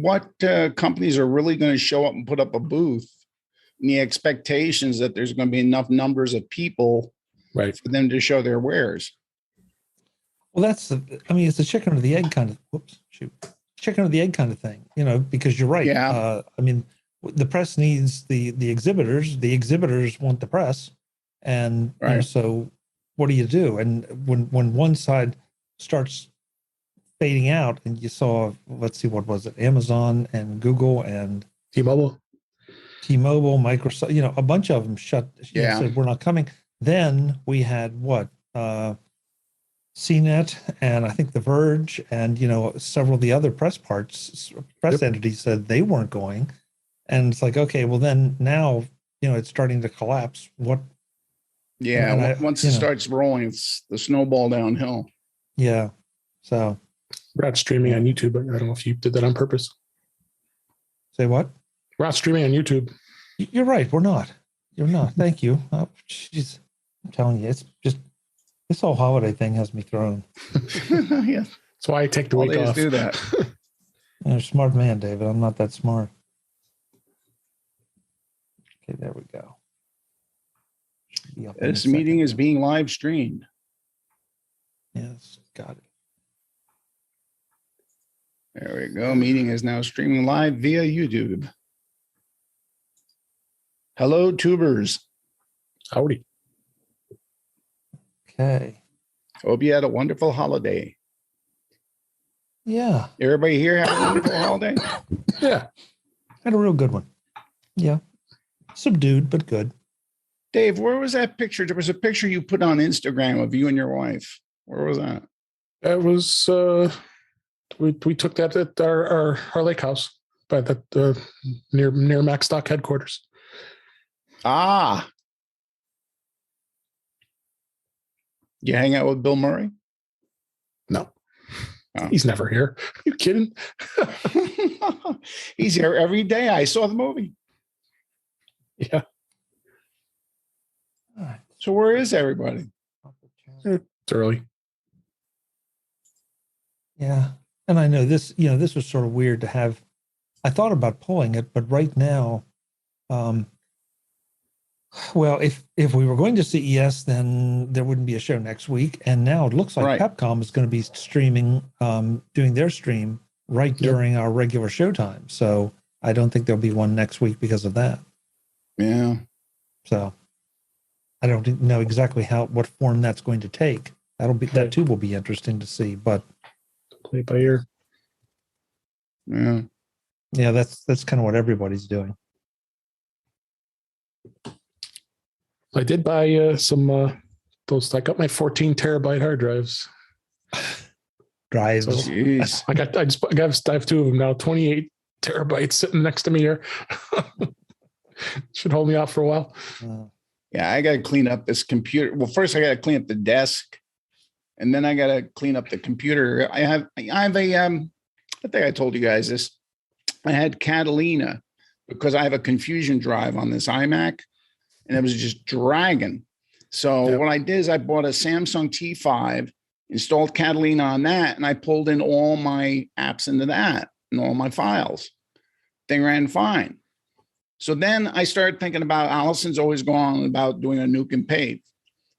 what companies are really going to show up and put up a booth, and the expectations that there's going to be enough numbers of people right for them to show their wares. Well, it's a chicken or the egg kind of, chicken or the egg kind of thing, because you're right. Yeah. The press needs the exhibitors want the press. And right. So what do you do? And when one side starts fading out and you saw, let's see, what was it? Amazon and Google and T-Mobile, Microsoft, a bunch of them said we're not coming. Then we had CNET and I think The Verge and, several of the other press entities said they weren't going. And it's like, okay, well then now, it's starting to collapse. Yeah. Once it starts rolling, it's the snowball downhill. Yeah. So we're not streaming on YouTube. I don't know if you did that on purpose. Say what? We're not streaming on YouTube. You're right. We're not. You're not. Thank you. Oh, jeez. I'm telling you, it's just this whole holiday thing has me thrown. Yeah. That's why I take the week off. Do that. You're a smart man, David. I'm not that smart. Okay, there we go. This meeting is being live streamed. Yes, got it. There we go. Meeting is now streaming live via YouTube. Hello, tubers. Howdy. Okay. Hope you had a wonderful holiday. Yeah. Everybody here had a wonderful holiday? Yeah. Had a real good one. Yeah. Subdued, but good. Dave, where was that picture? There was a picture you put on Instagram of you and your wife. Where was that? That was we took that at our lake house by that near Macstock headquarters. Ah. You hang out with Bill Murray? No. Oh. He's never here. Are you kidding? He's here every day. I saw the movie. Yeah. All right. So where is everybody? It's early. Yeah. And I know this, this was sort of weird to have. I thought about pulling it, but right now, well, if we were going to CES, then there wouldn't be a show next week. And now it looks like Capcom is going to be streaming, doing their stream during our regular showtime. So I don't think there'll be one next week because of that. Yeah. So I don't know exactly what form that's going to take. That too will be interesting to see, but play it by ear. Yeah. Yeah, that's kind of what everybody's doing. I did buy some those. I got my 14 terabyte hard drives. Drives. So I have two of them now. 28 terabytes sitting next to me here. Should hold me off for a while. Yeah, I got to clean up this computer. Well, first I got to clean up the desk, and then I got to clean up the computer. I have a I think I told you guys this. I had Catalina because I have a Confusion drive on this iMac, and it was just dragging. So what I did is I bought a Samsung T5, installed Catalina on that, and I pulled in all my apps into that and all my files. Thing ran fine. So then I started thinking about Allison's always going on about doing a nuke and pave.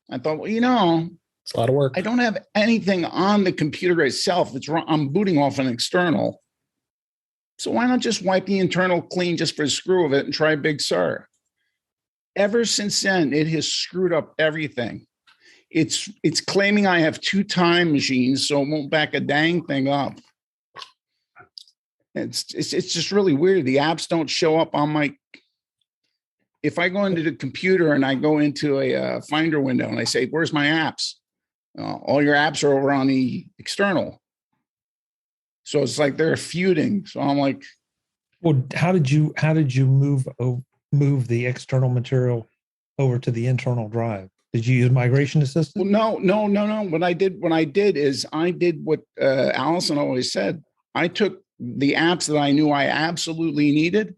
I thought, well, it's a lot of work. I don't have anything on the computer itself. I'm booting off an external. So why not just wipe the internal clean just for the screw of it and try Big Sur? Ever since then, it has screwed up everything. It's claiming I have 2 time machines, so it won't back a dang thing up. It's just really weird. The apps don't show up on my. If I go into the computer and I go into a Finder window and I say, "Where's my apps?" All your apps are over on the external. So it's like they're feuding. So I'm like, well, how did you move the external material over to the internal drive? Did you use Migration Assistant? Well, no. What I did is I did what Allison always said. I took the apps that I knew I absolutely needed,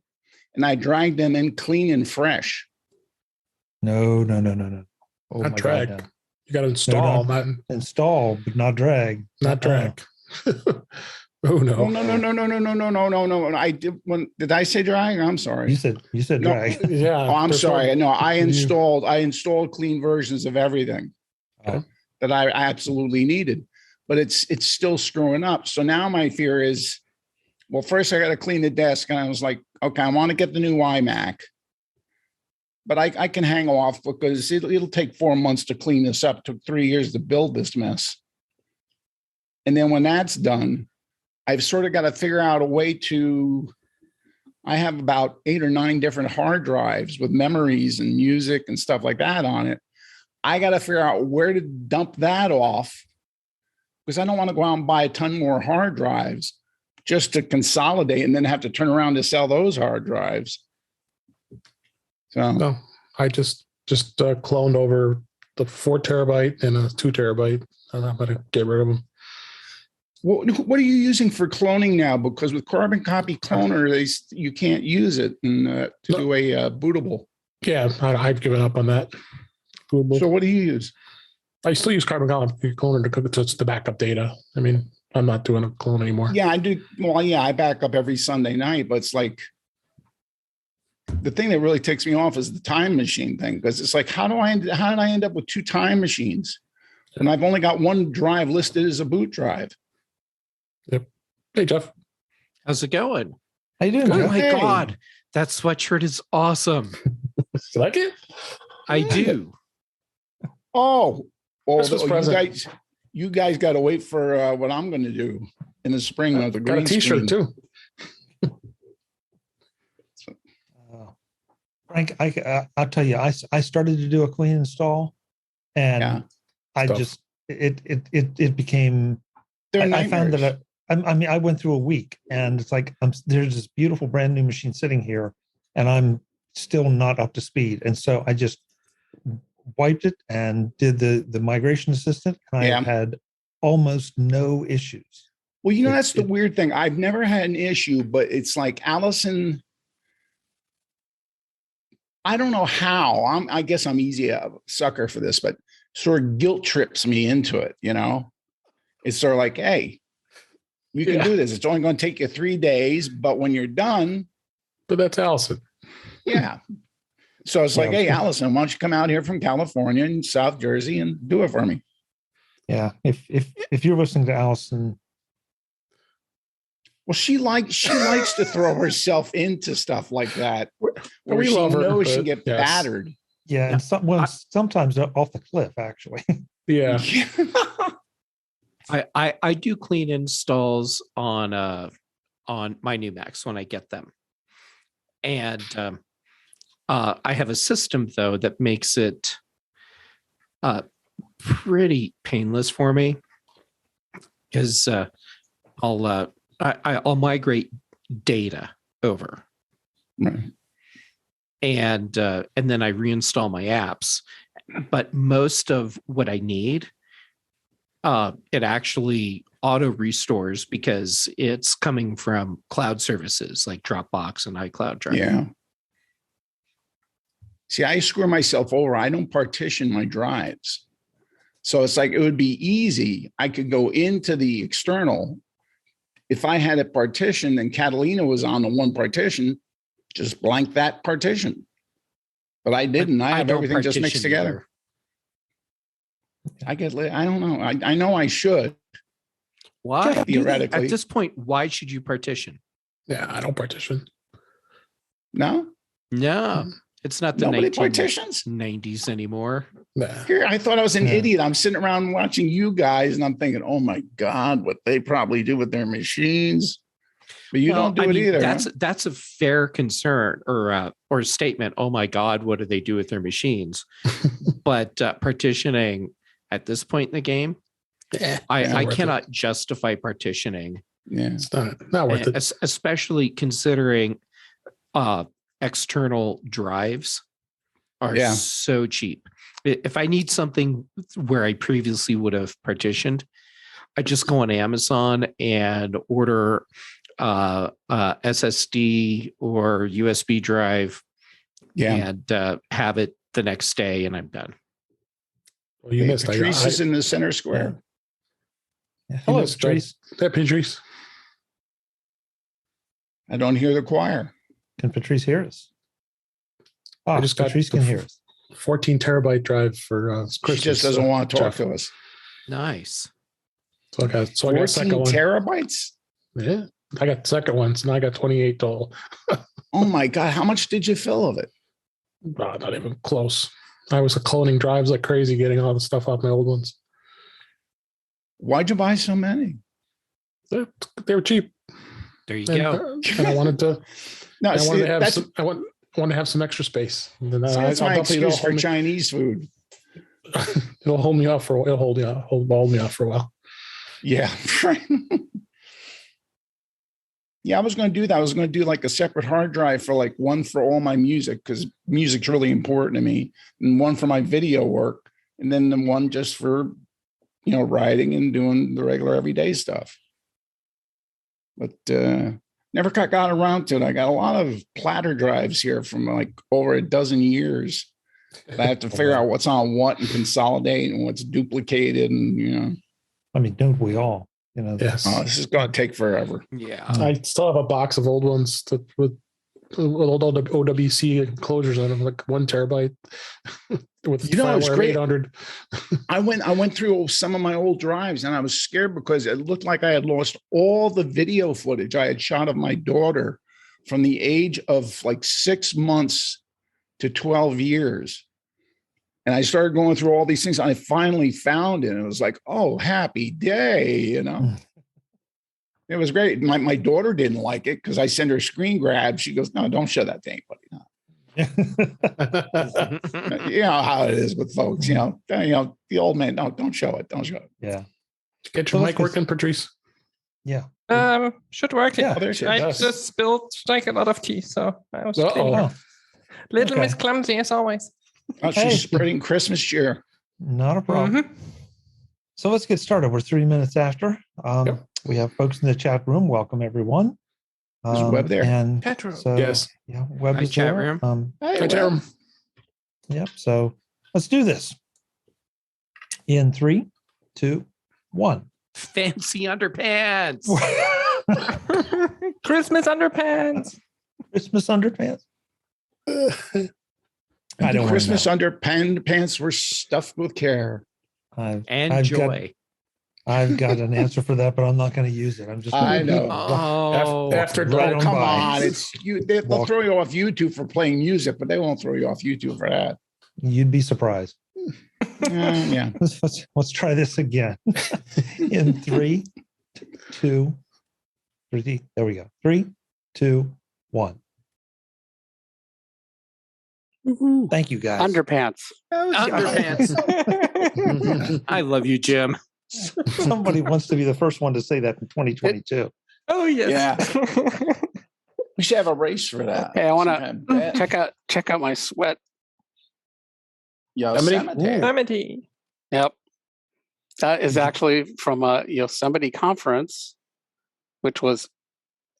and I dragged them in clean and fresh. No. Oh, not drag. God, no. You got to install, not install, but not drag. Not drag. Oh no. Oh, no. Did I say drag? I'm sorry. You said No. drag. Yeah. Oh, I'm sorry. No, I you- installed clean versions of everything Oh. that I absolutely needed, but it's still screwing up. So now my fear is, well, first I got to clean the desk, and I was like, okay, I want to get the new iMac, but I can hang off because it'll take 4 months to clean this up. It took 3 years to build this mess, and then when that's done, I've sort of got to figure out a way to. I have about 8 or 9 different hard drives with memories and music and stuff like that on it. I got to figure out where to dump that off because I don't want to go out and buy a ton more hard drives just to consolidate and then have to turn around to sell those hard drives. So No, I just cloned over the 4 terabyte and a 2 terabyte, and I'm gonna get rid of them. what are you using for cloning now? Because with Carbon Copy Cloner, you can't use it to do a bootable. Yeah, I've given up on that. Bootable. So what do you use? I still use Carbon Copy Cloner to back up data. I mean, I'm not doing a clone anymore. Yeah, I do. Well, yeah, I back up every Sunday night, but it's like the thing that really takes me off is the time machine thing, because it's like, how did I end up with 2 time machines? And I've only got 1 drive listed as a boot drive. Yep. Hey, Jeff. How's it going? How you doing, Oh Jeff? my Hey. God. That sweatshirt is awesome. You like it? I do. Oh, Christmas present. You guys got to wait for what I'm going to do in the spring with the Got a green T-shirt screen. too. Frank, I'll tell you, I started to do a clean install, and Yeah. I Stuff. just it became. I found that I went through a week, and it's like there's this beautiful brand new machine sitting here, and I'm still not up to speed, and so I just wiped it and did the migration assistant, and Yeah. I had almost no issues. Well, that's the weird thing. I've never had an issue, but it's like Allison. I don't know how. I guess I'm easy a sucker for this, but sort of guilt trips me into it. It's sort of like, hey, you can do this. It's only going to take you 3 days, but when you're done, But that's Allison. yeah. So it's like, hey, Allison, why don't you come out here from California and South Jersey and do it for me? Yeah, if you're listening to Allison, well, she likes to throw herself into stuff like that, where We she love her, knows she but get yes. battered. yeah, and sometimes off the cliff, actually. Yeah. I do clean installs on my new Macs when I get them. And I have a system though that makes it pretty painless for me, because I'll migrate data over, Right. and then I reinstall my apps. But most of what I need, it actually auto restores because it's coming from cloud services like Dropbox and iCloud Drive. Yeah. See, I screw myself over. I don't partition my drives. So it's like, it would be easy. I could go into the external. If I had it partitioned and Catalina was on the one partition, just blank that partition. But I didn't. I have everything just mixed together. I don't know. I know I should. Why? Theoretically. At this point, why should you partition? Yeah, I don't partition. No? No, it's not the Nobody partitions? 1990s anymore. Nah. Here, I thought I was an idiot. I'm sitting around watching you guys and I'm thinking, oh my God, what they probably do with their machines. But you don't do it either. That's a fair concern or statement. Oh my God, what do they do with their machines? But partitioning at this point in the game, I cannot justify partitioning. Yeah, it's not worth it. Especially considering external drives are so cheap. If I need something where I previously would have partitioned, I just go on Amazon and order SSD or USB drive, and have it the next day, and I'm done. Well, you missed. Patrice is in the center square. Yeah. Hello, Patrice. Hey, Patrice. I don't hear the choir. Can Patrice hear us? I just got Patrice can hear us. 14 terabyte drive for Christmas. She just doesn't want to talk to us. Nice. So I got a second one. Terabytes? Yeah. I got the second one. So now I got 28 total. Oh my God. How much did you fill of it? Not even close. I was cloning drives like crazy, getting all the stuff off my old ones. Why'd you buy so many? They were cheap. There you go. And I wanted to. No, I wanted to have some extra space. And then that's my excuse for Chinese food. It'll hold me off for. It'll hold me off for a while. Yeah. Yeah, I was going to do that. I was going to do like a separate hard drive for like one for all my music, because music's really important to me, and one for my video work, and then the one just for, writing and doing the regular everyday stuff. But never got around to it. I got a lot of platter drives here from like over a dozen years. I have to figure out what's on what and consolidate and what's duplicated, and I mean, don't we all? Yes. This is going to take forever. Yeah. I still have a box of old ones with old OWC enclosures on them, like 1 terabyte. With it's great. 800. I went through some of my old drives, and I was scared because it looked like I had lost all the video footage I had shot of my daughter from the age of like 6 months to 12 years. And I started going through all these things. I finally found it. And it was like, oh, happy day, It was great. My daughter didn't like it because I sent her screen grabs. She goes, no, don't show that to anybody. No. You know how it is with folks, the old man, no, don't show it. Don't show it. Yeah. Get your mic working, Patrice. Yeah. Should work. Yeah. I just spilled like a lot of tea, so I was cleaning. Little Miss Clumsy as always. Oh, she's spreading Christmas cheer. Not a problem. Mm-hmm. So let's get started. We're 3 minutes after. Yep. We have folks in the chat room. Welcome, everyone. Is Webb there? And Chat room. so, Yes. Yeah, Webb is chat there. room. Hey, Chat room. Yep. So let's do this. In 3, 2, 1. Fancy underpants. Christmas underpants. Christmas underpants. I don't Christmas underpants were stuffed with care and joy. I've got an answer for that, but I'm not going to use it. I'm just. I know. After Right come by. on, it's you. They'll throw you off YouTube for playing music, but they won't throw you off YouTube for that. You'd be surprised. Yeah. Let's try this again. In 3, 2, 3. There we go. 3, 2, 1. Thank you, guys. Underpants. Underpants. I love you, Jim. Somebody wants to be the first one to say that in 2022. Oh yes. Yeah. We should have a race for that. Hey, I want to check out my sweat. Yosemite. Yep. That is actually from a Yosemite conference, which was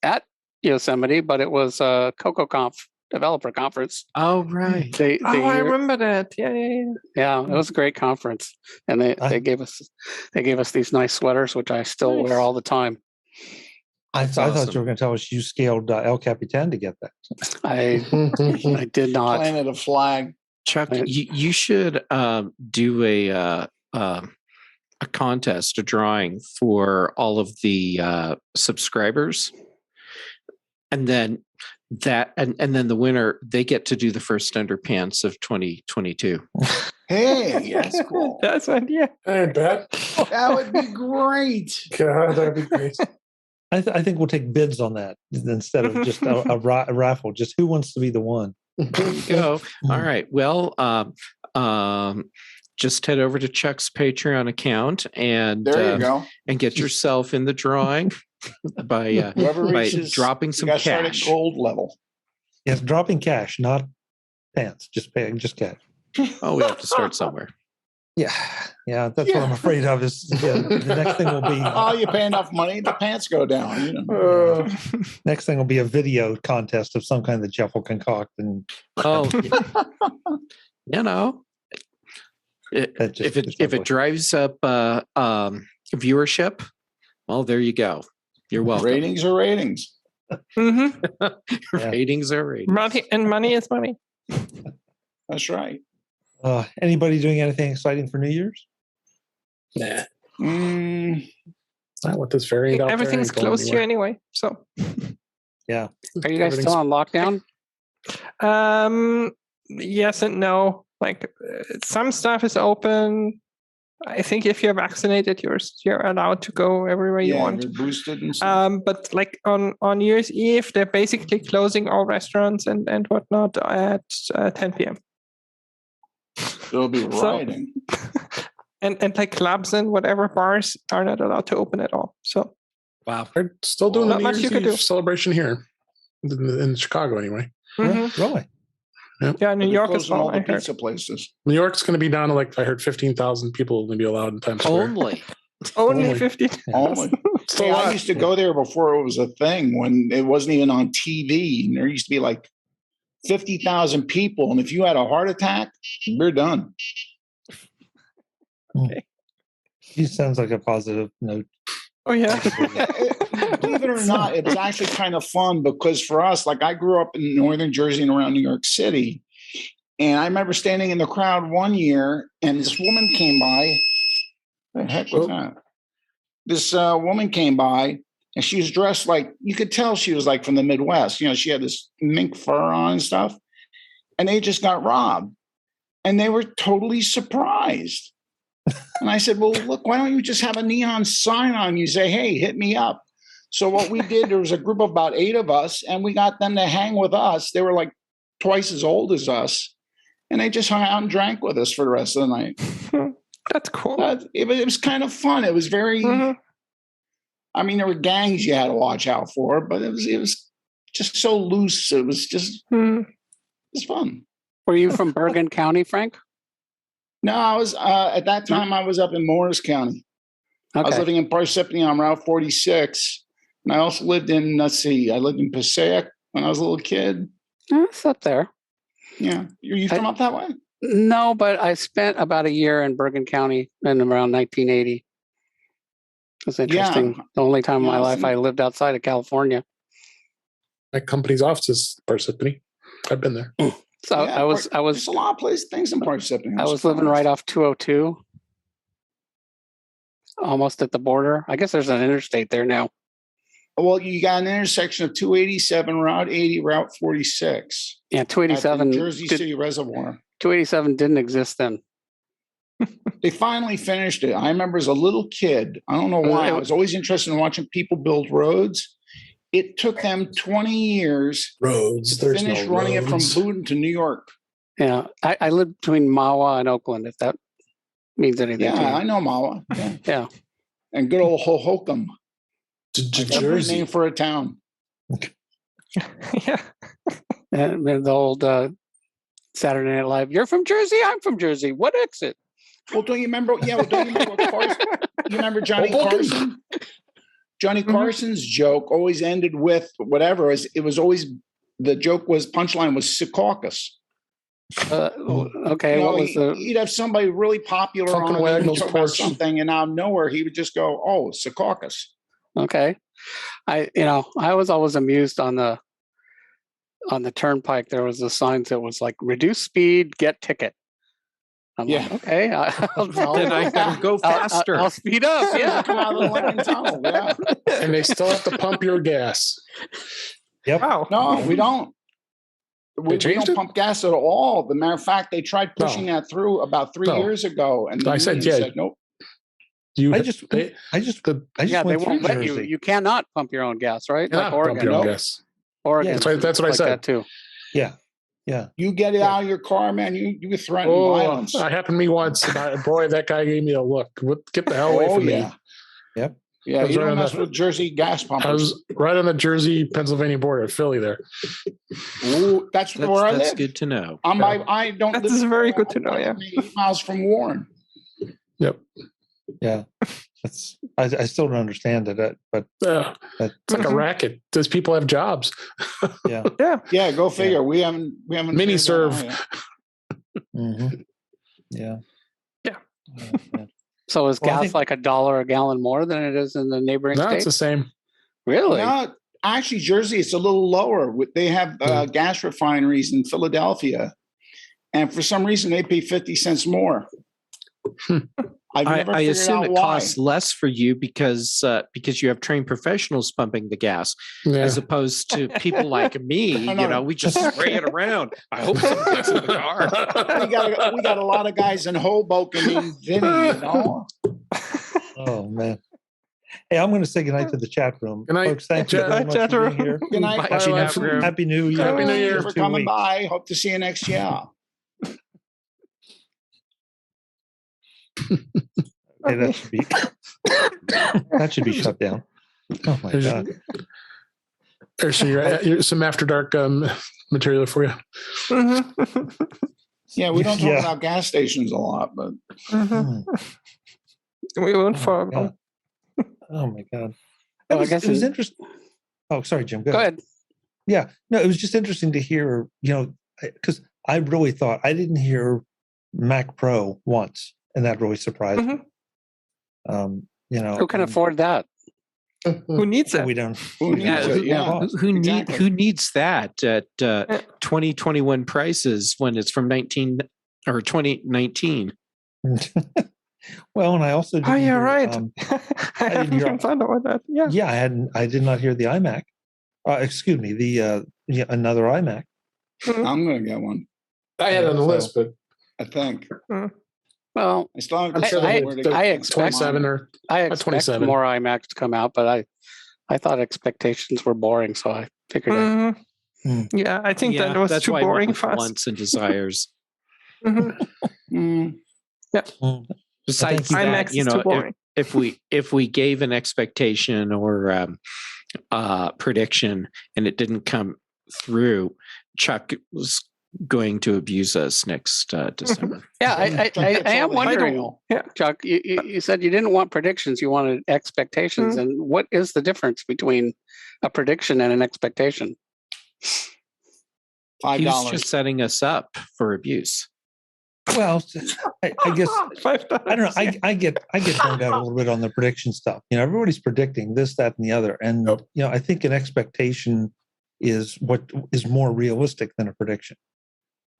at Yosemite, but it was a CocoConf developer conference. Oh, right. I remember that. Yeah. Yeah, it was a great conference, and they gave us these nice sweaters, which I still wear all the time. I thought you were going to tell us you scaled El Capitan to get that. I did not. Planted a flag. Chuck, you should do a contest, a drawing for all of the subscribers, and then then the winner, they get to do the first underpants of 2022. Hey, that's cool. That's an idea. I bet. That would be great. God, that'd be great. I think we'll take bids on that instead of just a raffle. Just who wants to be the one? There you go. All right. Well, just head over to Chuck's Patreon account and there you go, and get yourself in the drawing by dropping some cash. At gold level. Yes, dropping cash, not pants. Just cash. Oh, we have to start somewhere. Yeah, that's what I'm afraid of. Is the next thing will be. Oh, you pay enough money, the pants go down. Next thing will be a video contest of some kind that Jeff will concoct, and if it drives up viewership, well, there you go. You're welcome. Ratings are ratings. Ratings are ratings. Money is money. That's right. Anybody doing anything exciting for New Year's? Nah. Mm, Not with this variant out there. Everything's ain't going closed here anywhere. anyway. So, Yeah. Are you guys still on lockdown? yes and no. Like some stuff is open. I think if you're vaccinated, you're allowed to go everywhere you want. You're boosted and stuff. But like on New Year's Eve, they're basically closing all restaurants and whatnot at 10 p.m. There'll be rioting. And like clubs and whatever bars are not allowed to open at all. So Wow. They're still doing the Not New much you Year's could Eve do. celebration here in Chicago, anyway. Really? yeah, New They're York as closing all well. the I heard. pizza places. New York's going to be down to like I heard 15,000 people will be allowed in Times Square. Only. Only Only. 50. Only. Still Hey, a I lot. used to go there before it was a thing when it wasn't even on TV. And there used to be like 50,000 people. And if you had a heart attack, you're done. He sounds like a positive note. Oh yeah. Believe it or not, it was actually kind of fun because for us, like I grew up in northern Jersey and around New York City. And I remember standing in the crowd one year and this woman came by. The heck was that? This woman came by and she was dressed like, you could tell she was like from the Midwest. You know, she had this mink fur on and stuff. And they just got robbed. And they were totally surprised. And I said, well, look, why don't you just have a neon sign on you? Say, hey, hit me up. So what we did, there was a group of about 8 of us, and we got them to hang with us. They were like twice as old as us. And they just hung out and drank with us for the rest of the night. That's cool. But it was kind of fun. It was very, I mean, there were gangs you had to watch out for, but it was just so loose. It was just, it was fun. Were you from Bergen County, Frank? No, I was at that time. I was up in Morris County. I was Okay. living in Parsippany on Route 46, and I also lived in. I lived in Passaic when I was a little kid. It's up there. Yeah, you from up that way? No, but I spent about a year in Bergen County in around 1980. It was interesting. Yeah. The only time in my Yeah, life see. I lived outside of California. My company's office is Parsippany. I've been there. So Yeah, I was There's a lot of things in Parsippany. I was living right off 202, almost at the border. I guess there's an interstate there now. Well, you got an intersection of 287, Route 80, Route 46. Yeah, At the 287. Jersey City Reservoir. 287 didn't exist then. They finally finished it. I remember as a little kid, I don't know why, I was always interested in watching people build roads. It took them 20 years Roads. to There's finish no running it from roads. Boonton to New York. Yeah, I lived between Mawa and Oakland, if that means anything to you. Yeah, I know Mawa. Yeah. Yeah. And good old Hohokam. A great Jersey. name for a town. yeah. And the old Saturday Night Live. You're from Jersey? I'm from Jersey. What exit? Well, don't you remember? Yeah, well, don't you remember what Carson? You remember Johnny Hoboken? Carson? Johnny Carson's joke always ended with whatever. It was always the joke was punchline was Secaucus. Okay, You know, what was the? he'd have somebody really popular Funkin' on Wagnall's talk about porch. something, and out of nowhere he would just go, "Oh, Secaucus." Okay, I was always amused on the turnpike. There was a sign that was like "Reduce speed, get ticket." I'm Yeah. like, okay, Then I better go faster. I'll speed up. Yeah, Yeah. come out of the Lincoln Tunnel. Yeah. And they still have to pump your gas. Yep. Wow. No, we don't. We changed don't it? pump gas at all. The matter of fact, they tried pushing that through about 3 No. years ago, and the I said, union yeah. said nope. You I just the, Yeah, they went through won't let you. Jersey. You cannot pump your own gas, right? cannot Like pump Oregon. your own Nope. gas. Oregon. Yeah. That's what I like said. that too. Yeah. You get it out of your car, man. You threaten Oh, violence. that happened to me once. Boy, that guy gave me a look. Get the hell away Oh from yeah. me. Yep. Yeah, I was you right don't on mess the- with Jersey gas pumpers. I was right on the Jersey-Pennsylvania border, Philly there. Ooh, that's where I That's live. good to know. I don't. That live is very far. good to know, I'm yeah. maybe 8 miles from Warren. Yep. Yeah. That's I still don't understand it, but It's like a racket. Does people have jobs? yeah. Yeah. Yeah, go figure. We haven't Mini figured that serve. out yet. Mm-hmm. Yeah. Yeah. So is Well, I gas think- like $1 a gallon more than it is in the neighboring No, state? it's the same. Really? No, Actually, Jersey, it's a little lower. They have gas refineries in Philadelphia, and for some reason, they pay 50 cents more. I assume it costs less for you because you have trained professionals pumping the gas, as opposed to people like me. We just spray it around. I hope someone gets in the car. we got a lot of guys in Hoboken named Vinny. Oh man. Hey, I'm going to say goodnight to the chat room. Good night, folks. Thank you very much for being here. Good night. Happy New Year. Happy New Year for coming by. Hope to see you next year. Okay, that should be shut down. Oh my god! There's some after dark material for you. Yeah, we don't talk about gas stations a lot, but we won't for. Oh my god! Well, I guess it was interesting. Oh, sorry, Jim. Go ahead. Yeah, no, it was just interesting to hear. Because I really thought I didn't hear Mac Pro once, and that really surprised me. Who can afford that? Who needs it? We don't. Who needs that at 2021 prices when it's from 2019? Well, and I also didn't you're hear, right. I didn't hear thought about that. Yeah. Yeah, I did not hear the iMac. Excuse me, the another iMac. I'm going to get one. I had it on the list, but I think. Well, I still have I expect 27 or I expect 27. more iMacs to come out, but I thought expectations were boring, so I figured. Yeah, I think that was that's too why boring I went for us. wants and desires. Yeah. Besides IMAX that, is too boring. if we gave an expectation or prediction and it didn't come through, Chuck was going to abuse us next December. Yeah, I am wondering, Chuck, you said you didn't want predictions, you wanted expectations. And what is the difference between a prediction and an expectation? $5. He was just setting us up for abuse. Well, I guess I don't know. I get burned out a little bit on the prediction stuff. Everybody's predicting this, that, and the other, and I think an expectation is what is more realistic than a prediction.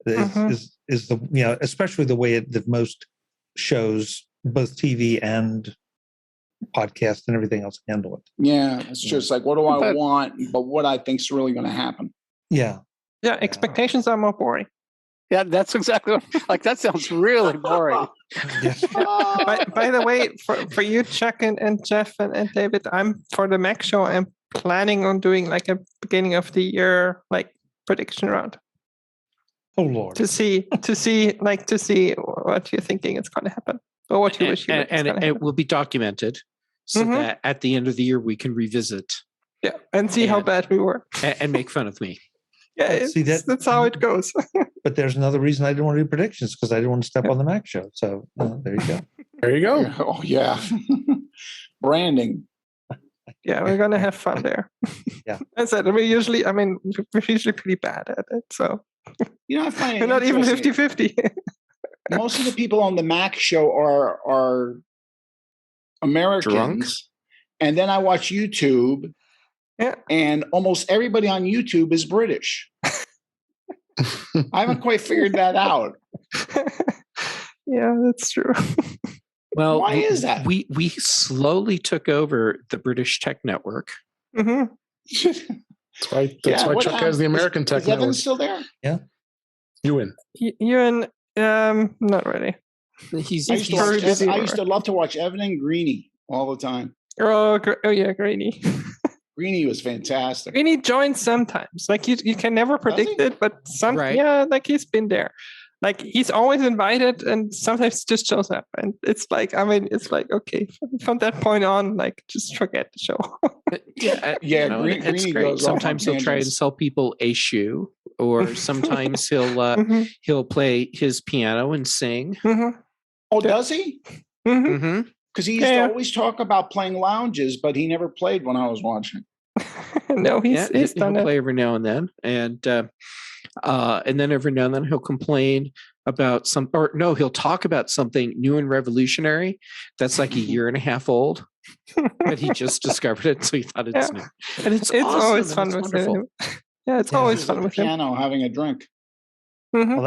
Is the especially the way that most shows, both TV and podcast and everything else, handle it. Yeah, it's just like, what do I want, but what I think is really going to happen. Yeah, expectations are more boring. Yeah, that's exactly what, that sounds really boring. By the way, for you, Chuck and Jeff and David, for the Mac show, I'm planning on doing like a beginning of the year prediction round. Oh Lord! To see what you're thinking is going to happen, or what you wish. And it will be documented, so that at the end of the year we can revisit. Yeah, and see how bad we were, and make fun of me. Yeah, that's how it goes. But there's another reason I didn't want to do predictions, because I didn't want to step on the Mac show. So there you go. There you go. Oh yeah, branding. Yeah, we're gonna have fun there. Yeah, I said we're usually pretty bad at it. So I find we're not even 50-50. Most of the people on the Mac show are Americans, drunk? And then I watch YouTube. Yeah. And almost everybody on YouTube is British. I haven't quite figured that out. Yeah, that's true. Well, why is that? We slowly took over the British tech network. Mm-hmm. That's why Chuck has the American tech network. Evan still there? Yeah. Ewan, not really. I used to love to watch Evan and Greenie all the time. Oh yeah, Greenie. Greenie was fantastic. Greenie joins sometimes. You can never predict it, but he's been there. He's always invited, and sometimes just shows up. And it's okay. From that point on, just forget the show. Greenie great. Sometimes he'll try to sell people a shoe, or sometimes he'll play his piano and sing. Mm-hmm. Oh, does he? Mm-hmm. Because he used to always talk about playing lounges, but he never played when I was watching. No, he's done he'll it. Play every now and then, and then every now and then he'll complain about he'll talk about something new and revolutionary that's like a year and a half old, But he just discovered it, so he thought it's new. And it's awesome, always fun it's with wonderful. him. Yeah, it's always He's fun at the with him. piano having a drink. Mhm.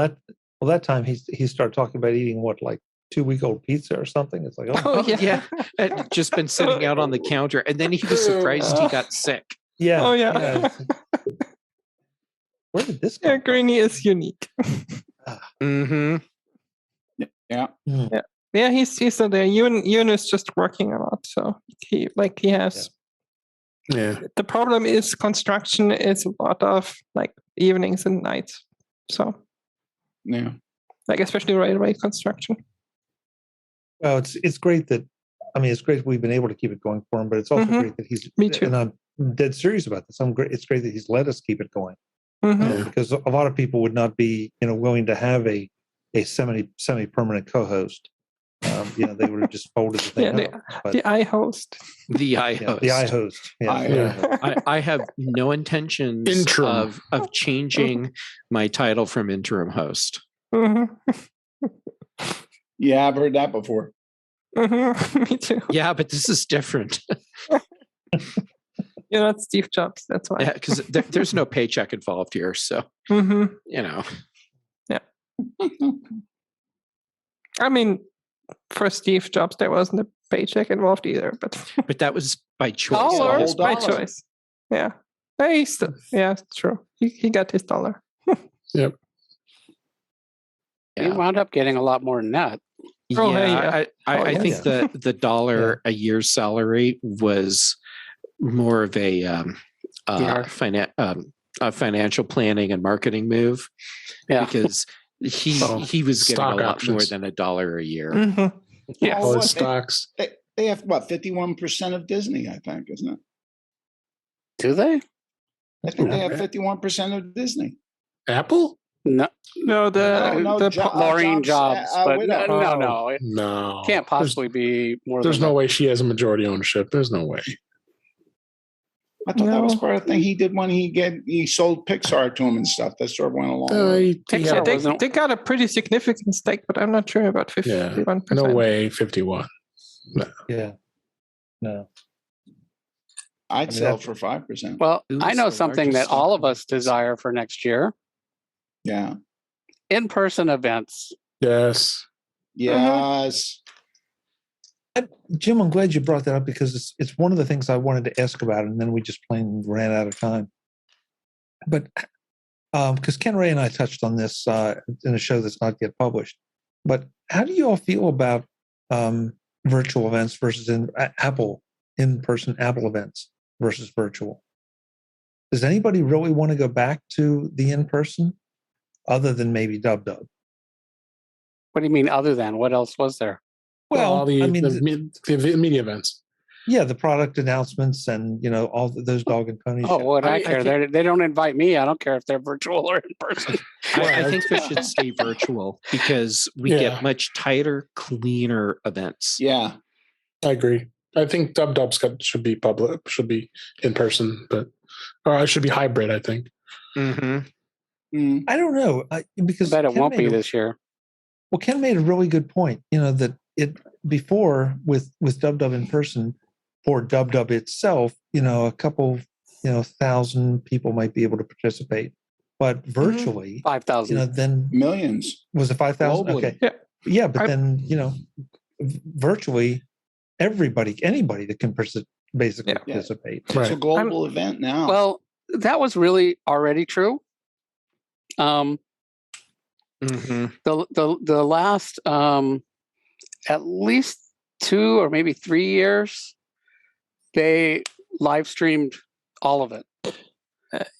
Well, that time he started talking about eating like 2-week-old pizza or something. It's like, Oh, Yeah. It just been sitting out on the counter, and then he was surprised he got sick. yeah. Oh, yeah. it's like, where did this come Yeah, Greeny is unique. Mm-hmm. Yeah. from? Yeah, he's still there. Ewan is just working a lot, so he has. Yeah. The problem is construction is a lot of like evenings and nights. So Yeah. like especially railway construction. Well, it's great that it's great we've been able to keep it going for him, but it's also great that he's. Me too. And I'm dead serious about this. It's great that he's let us keep it going Mhm. because a lot of people would not be willing to have a semi-permanent co-host. They would have just folded the thing up. But, the iHost. The iHost. the iHost. I have no intentions Interim. of changing my title from interim host. Mhm. Yeah, I've heard that before. Me too. Yeah, but this is different. You're not Steve Jobs, that's why. Yeah, because there's no paycheck involved here. So, Mhm. Yeah. I mean, for Steve Jobs, there wasn't a paycheck involved either, but But that was by choice. dollar whole by dollar. choice. Yeah. Hey, yeah, it's true. He got his dollar. Yep. He wound up getting a lot more than that. Oh, hey, Yeah, yeah. I yeah. think the dollar a year salary was more of a financial planning and marketing move. Yeah. Because he was getting stock a lot options. more than $1 a year. Mhm. Yeah. Oh, All what? his stocks. They have what, 51% of Disney, I think, isn't it? Do they? I think they have 51% of Disney. Apple? No, No, the Laureen Jobs, but widow. no, it No. can't possibly be more. There's than no that. way she has a majority ownership. There's no way. I thought that was No. part of the thing he did when he sold Pixar to him and stuff. That sort of went along. Yeah, wasn't- they got a pretty significant stake, but I'm not sure about 51%. No way 51. No. Yeah. No. I'd mean, sell that's- for 5%. Well, Who's I know the something largest that all of stockholder? us desire for next year: Yeah. in-person events. Yes. Yes. Jim, I'm glad you brought that up because it's one of the things I wanted to ask about, and then we just plain ran out of time. But because Ken Ray and I touched on this in a show that's not yet published, but how do you all feel about virtual events versus in-person Apple events versus virtual? Does anybody really want to go back to the in-person other than maybe Dub? What do you mean? Other than what else was there? Well, all the, I mean, the media events. yeah, the product announcements and all those dog and pony. Oh, shows. what I I care. They don't invite me. I don't care if they're virtual or in person. I think they should stay virtual because we get much tighter, cleaner events. Yeah. I agree. I think Dub should be public, should be in person, or it should be hybrid, I think. Mm-hmm. I don't know because I bet it Ken won't be made this year. Well, Ken made a really good point. That it before with Dub in person for Dub itself, a couple, thousand people might be able to participate, but virtually, 5,000. then Millions. was it 5,000? Globally. Okay, Yeah. but then virtually anybody that can basically participate. It's a global event now. Well, that was really already true. The last at least 2 or maybe 3 years, they live streamed all of it.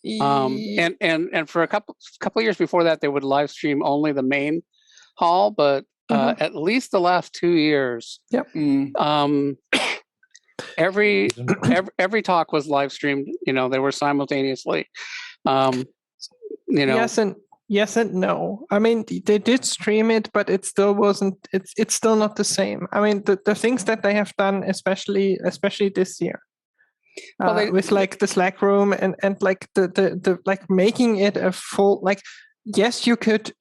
And for a couple of years before that, they would live stream only the main hall. But at least the last 2 years, every talk was live streamed. They were simultaneously. Yes and no. I mean, they did stream it, but it still wasn't. It's still not the same. I mean, the things that they have done, especially this year, with like the Slack room and like the like making it a full like. Yes, you could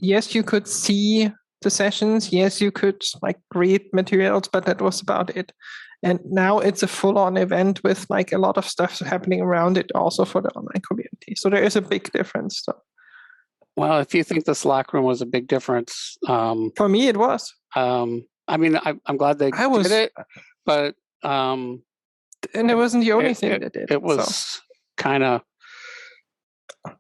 see the sessions. Yes, you could like read materials, but that was about it. And now it's a full-on event with like a lot of stuff happening around it also for the online community. So there is a big difference. So. Well, if you think the Slack room was a big difference, for me it was. I mean, I'm glad they did it, but and it wasn't the only thing they did. It was kind of,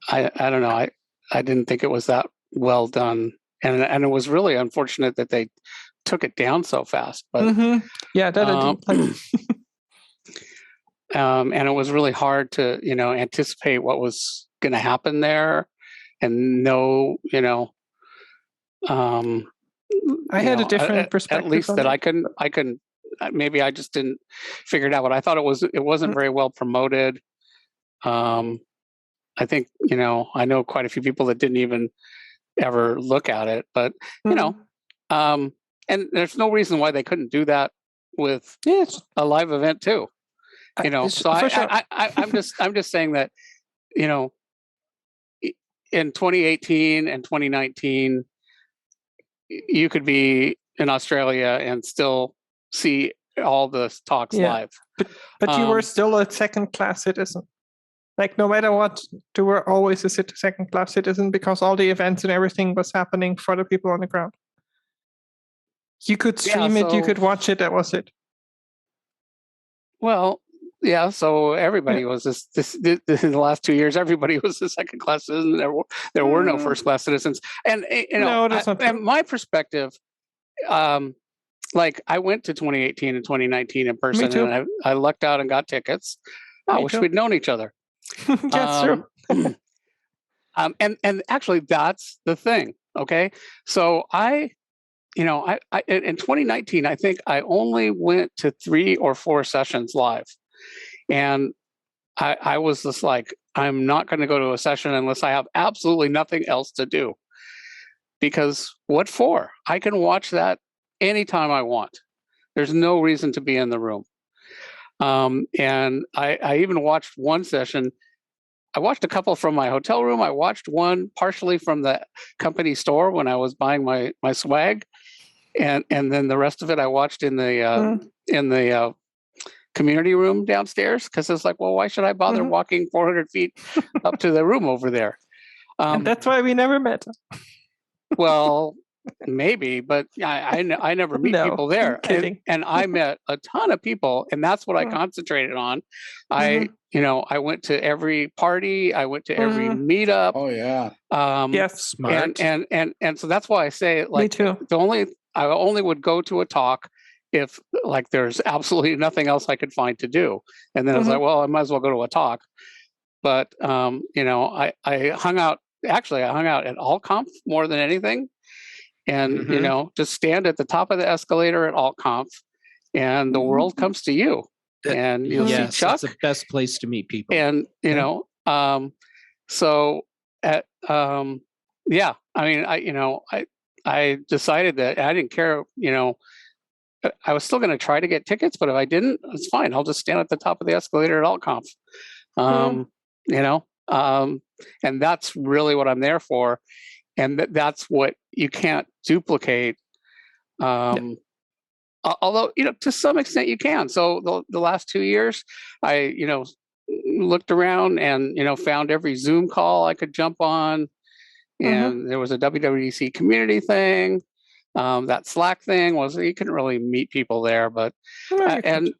I don't know. I didn't think it was that well done, and it was really unfortunate that they took it down so fast. But yeah, that and it was really hard to anticipate what was going to happen there, and know I had a different perspective. At least that I couldn't. Maybe I just didn't figure it out. But I thought it wasn't very well promoted. I think I know quite a few people that didn't even ever look at it. But and there's no reason why they couldn't do that with a live event too. So I'm just saying that in 2018 and 2019. You could be in Australia and still see all the talks live. But you were still a second-class citizen. Like, no matter what, you were always a second-class citizen because all the events and everything was happening for the people on the ground. You could stream it, you could watch it, that was it. Well, yeah, so everybody was this in the last 2 years. Everybody was a second class citizen. There were no first class citizens, and and my perspective, like I went to 2018 and 2019 in person, and I lucked out and got tickets. I wish we'd known each other. That's true. And actually, that's the thing. Okay, so I in 2019, I think I only went to 3 or 4 sessions live. And I was just like, I'm not going to go to a session unless I have absolutely nothing else to do. Because what for? I can watch that anytime I want. There's no reason to be in the room. And I even watched one session. I watched a couple from my hotel room. I watched one partially from the company store when I was buying my swag. And then the rest of it I watched in the community room downstairs, because it's like, well, why should I bother walking 400 feet up to the room over there? And that's why we never met. Well, maybe, but I never meet people there. And I met a ton of people, and that's what I concentrated on. I went to every party. I went to every meetup. Oh yeah. Yes, smart. And so that's why I say, like, me too. I only would go to a talk if like there's absolutely nothing else I could find to do. And then I was like, well, I might as well go to a talk. But I hung out at AltConf more than anything. And just stand at the top of the escalator at AltConf, and the world comes to you. And you'll see Chuck. That's the best place to meet people. And so at I decided that I didn't care, I was still going to try to get tickets, but if I didn't, it's fine. I'll just stand at the top of the escalator at AltConf. And that's really what I'm there for. And that's what you can't duplicate. Although, to some extent you can. So the last 2 years, I, looked around and, found every Zoom call I could jump on. And there was a WWDC community thing. That Slack thing you couldn't really meet people there, but and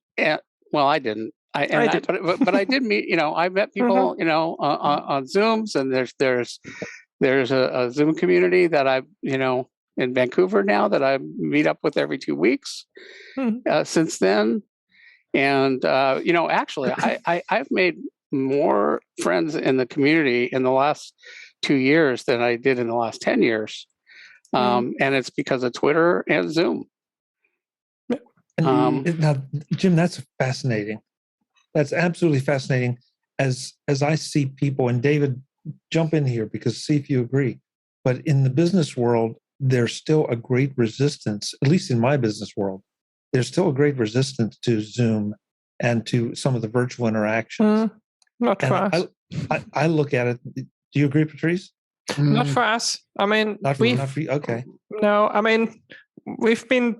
well, I didn't. I did. But I did meet. I met people. On Zooms, and there's a Zoom community that I in Vancouver now that I meet up with every 2 weeks. Since then, and actually, I've made more friends in the community in the last 2 years than I did in the last 10 years. And it's because of Twitter and Zoom. Now, Jim, that's fascinating. That's absolutely fascinating. As I see people, and David, jump in here because see if you agree. But in the business world, there's still a great resistance, at least in my business world, there's still a great resistance to Zoom and to some of the virtual interactions. Not for us. I look at it. Do you agree, Patrice? Not for us. I mean, not for you. Okay. No, I mean, we've been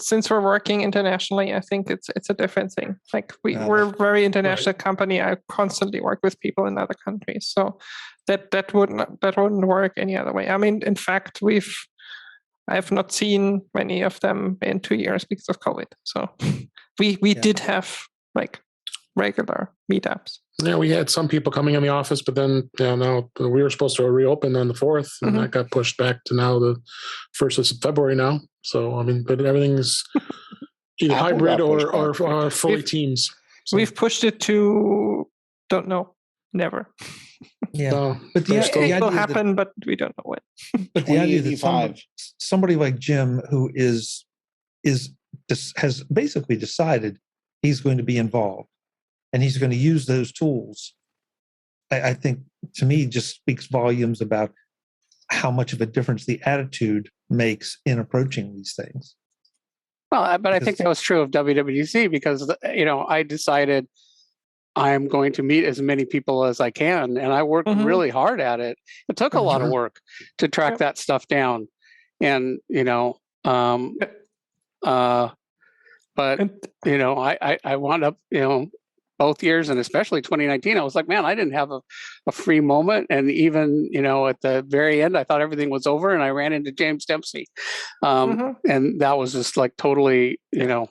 since we're working internationally, I think it's a different thing. Like we're a very international company. I constantly work with people in other countries, so that wouldn't work any other way. I mean, in fact, I have not seen many of them in 2 years because of COVID. So we did have like regular meetups. Yeah, we had some people coming in the office, but then now we were supposed to reopen on the 4th, and that got pushed back to now the 1st of February now. So, I mean, but everything's either hybrid or fully Teams. So. We've pushed it to, don't know, never. Yeah, but the idea will happen, but we don't know when. But the idea that somebody like Jim, who has basically decided he's going to be involved, and he's going to use those tools, I think, to me, just speaks volumes about how much of a difference the attitude makes in approaching these things. Well, but I think that was true of WWDC because, I decided I'm going to meet as many people as I can, and I worked really hard at it. It took a lot of work to track that stuff down, and but I wound up, both years, and especially 2019, I was like, man, I didn't have a free moment. And even, at the very end, I thought everything was over, and I ran into James Dempsey. And that was just like totally, an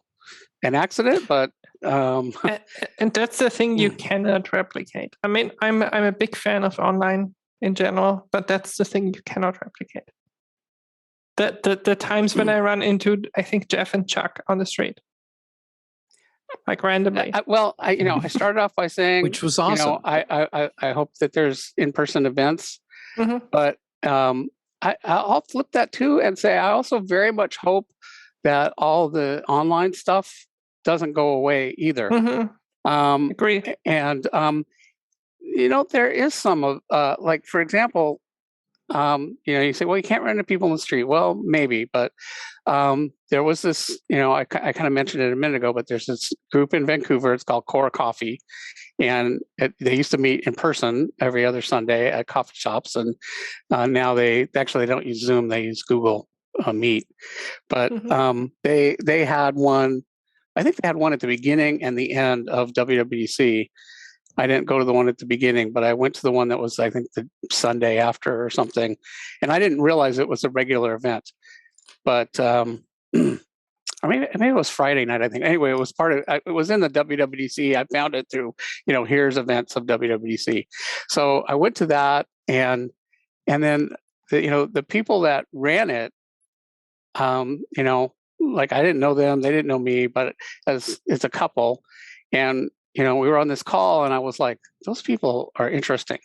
accident, but. And that's the thing you cannot replicate. I mean, I'm a big fan of online in general, but that's the thing you cannot replicate. The times when I run into, I think, Jeff and Chuck on the street. Like randomly. I started off by saying, which was awesome. I hope that there's in-person events, but I'll flip that too and say I also very much hope that all the online stuff doesn't go away either. Agree. And there is some of like, for example, you say, well, you can't run into people in the street. Well, maybe, but there was this, I kind of mentioned it a minute ago, but there's this group in Vancouver. It's called Core Coffee, and they used to meet in person every other Sunday at coffee shops, and now they don't use Zoom; they use Google Meet. But they had one. I think they had one at the beginning and the end of WWDC. I didn't go to the one at the beginning, but I went to the one that was, I think, the Sunday after or something. And I didn't realize it was a regular event. But maybe it was Friday night, I think. Anyway, it was it was in the WWDC. I found it through, here's events of WWDC. So I went to that, and then, the people that ran it, like I didn't know them, they didn't know me, but it's a couple. And we were on this call, and I was like, those people are interesting.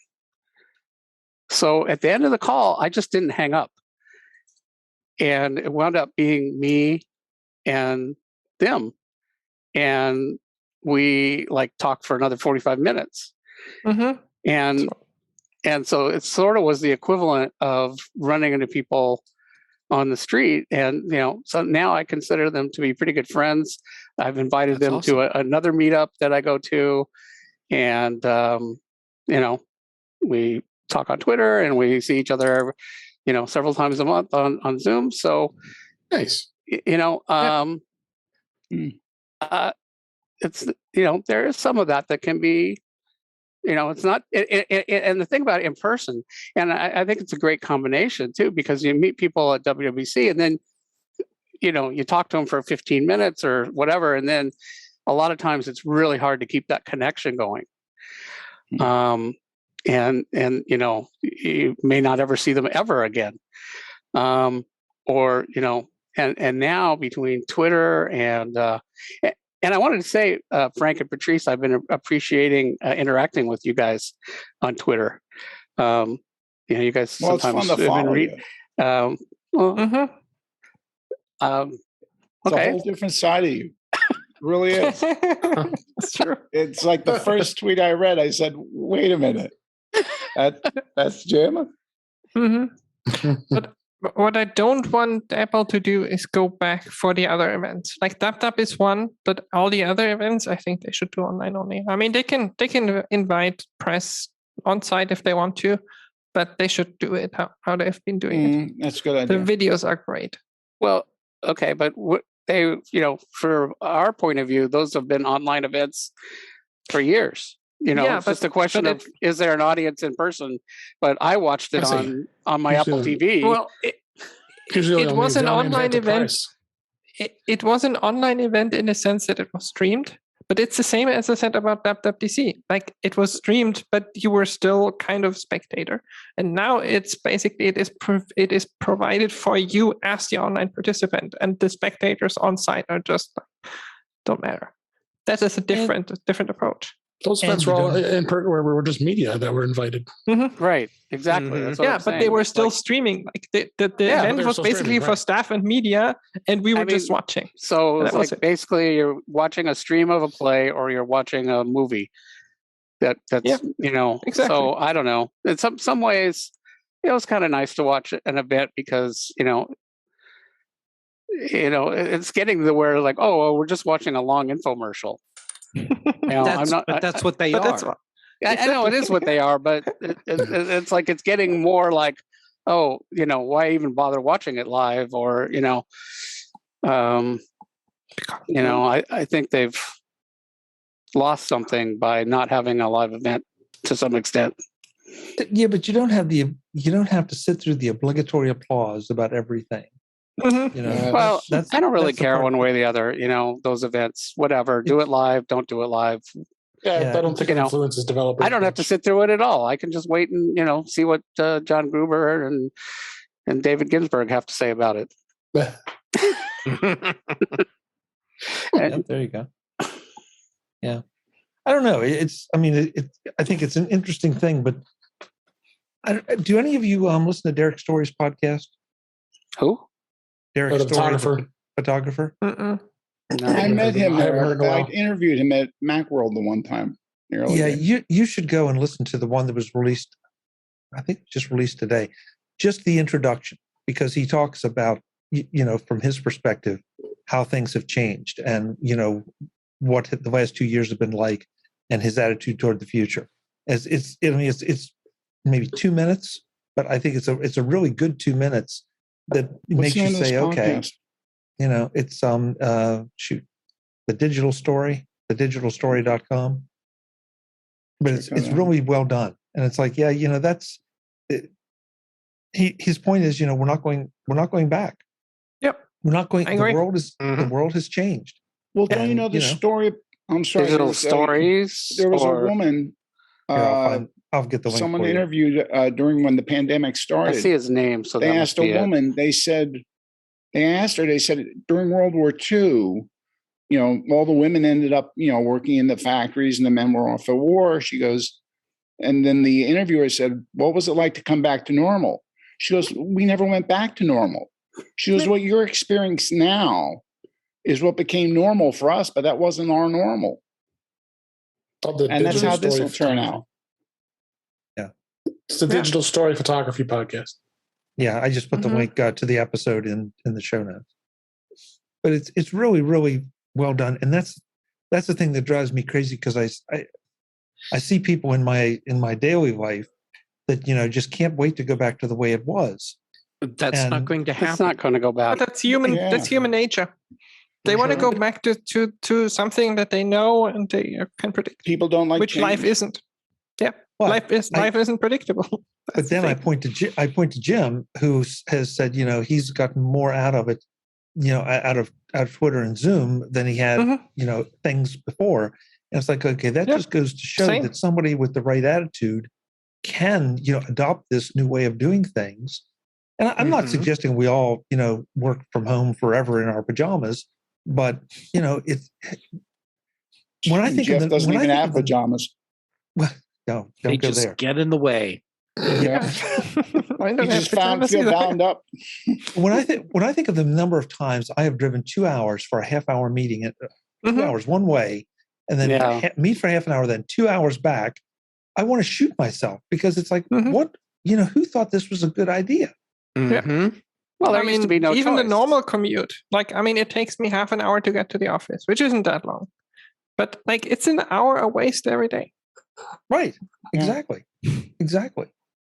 So at the end of the call, I just didn't hang up. And it wound up being me and them. And we talked for another 45 minutes. And so it sort of was the equivalent of running into people on the street. And, so now I consider them to be pretty good friends. I've invited them to another meetup that I go to. And, we talk on Twitter, and we see each other, several times a month on Zoom. So nice. It's, there is some of that can be, it's not, and the thing about it in person, and I think it's a great combination too, because you meet people at WWC, and then, you talk to them for 15 minutes or whatever. And then a lot of times it's really hard to keep that connection going. And you may not ever see them ever again. And now between Twitter and I wanted to say, Frank and Patrice, I've been appreciating interacting with you guys on Twitter. You guys sometimes it's fun to follow you. It's a whole different side of you. It really is. It's true. It's like the first tweet I read, I said, wait a minute. That's Jim? But what I don't want Apple to do is go back for the other events. Like DubDub is one, but all the other events, I think they should do online only. I mean, they can invite press on site if they want to, but they should do it how they've been doing it. That's a good idea. The videos are great. Well, okay, but they, for our point of view, those have been online events for years. It's just a question of, is there an audience in person? But I watched it on my Apple TV. Well, it was an online event. It was an online event in the sense that it was streamed, but it's the same as I said about WWDC. Like, it was streamed, but you were still kind of spectator. And now it's basically it is provided for you as the online participant, and the spectators on site are just don't matter. That is a different approach. Those events were all where we were just media that were invited. Mm-hmm. Right, exactly. Mm-hmm. Yeah, but they were still streaming. Like the event was basically for staff and media, and we were just watching. So it's like basically you're watching a stream of a play, or you're watching a movie. That's exactly. So I don't know. In some ways, it's kind of nice to watch an event because it's getting to where like, oh, well, we're just watching a long infomercial. That's what they are. I know it is what they are, but it's like it's getting more like, oh, why even bother watching it live? Or I think they've lost something by not having a live event to some extent. Yeah, but you don't have to sit through the obligatory applause about everything. Mm-hmm. Well, I don't really care one way or the other. Those events, whatever. Do it live. Don't do it live. Yeah, I don't think it influences developers. I don't have to sit through it at all. I can just wait and see what John Gruber and David Ginsburg have to say about it. There you go. Yeah, I don't know. I think it's an interesting thing, but do any of you listen to Derek Story's podcast? Who? Derek Story, photographer. Mm-mm. No, I met him. I interviewed him at Macworld the one time. Yeah, you should go and listen to the one that was released. I think just released today. Just the introduction, because he talks about from his perspective how things have changed, and what the last 2 years have been like, and his attitude toward the future. As it's maybe 2 minutes, but I think it's a really good 2 minutes that makes you say, okay. It's the digital story, thedigitalstory.com. But it's really well done. And it's like, that's it. His point is, we're not going back. Yep. We're not going. The world has changed. Well, don't you know the story? I'm sorry. Digital stories. There was a woman. I'll get the link. Someone interviewed during when the pandemic started. I see his name. So they asked a woman. They asked her, they said, during World War II, all the women ended up, working in the factories and the men were off the war. She goes, and then the interviewer said, what was it like to come back to normal? She goes, we never went back to normal. She goes, what you're experiencing now is what became normal for us, but that wasn't our normal. And that's how this will turn out. Yeah. It's the Digital Story Photography Podcast. Yeah, I just put the link to the episode in the show notes. But it's really, really well done, and that's the thing that drives me crazy, because I see people in my daily life that just can't wait to go back to the way it was. That's not going to happen. It's not going to go back. But that's human. Yeah. That's human nature. They want to go back to something that they know and they can predict. People don't like which change. Life isn't. Yeah, well, life isn't predictable. But then I point to Jim, who has said, he's gotten more out of it, out of Twitter and Zoom than he had, things before. And it's like, okay, that just goes to show that somebody with the right attitude can, adopt this new way of doing things. And I'm not suggesting we all, work from home forever in our pajamas, but it's when I think Jeff of doesn't even have pajamas. Well, no, don't go there. Get in the way. Yeah. You just feel bound up. When I think of the number of times I have driven 2 hours for a half-hour meeting, 2 hours one way, and then meet for half an hour, then 2 hours back, I want to shoot myself, because it's like, what? Who thought this was a good idea? Yeah. Well, there used to be no even choice. The normal commute. It takes me half an hour to get to the office, which isn't that long, but it's an hour a waste every day. Right. Exactly. Exactly.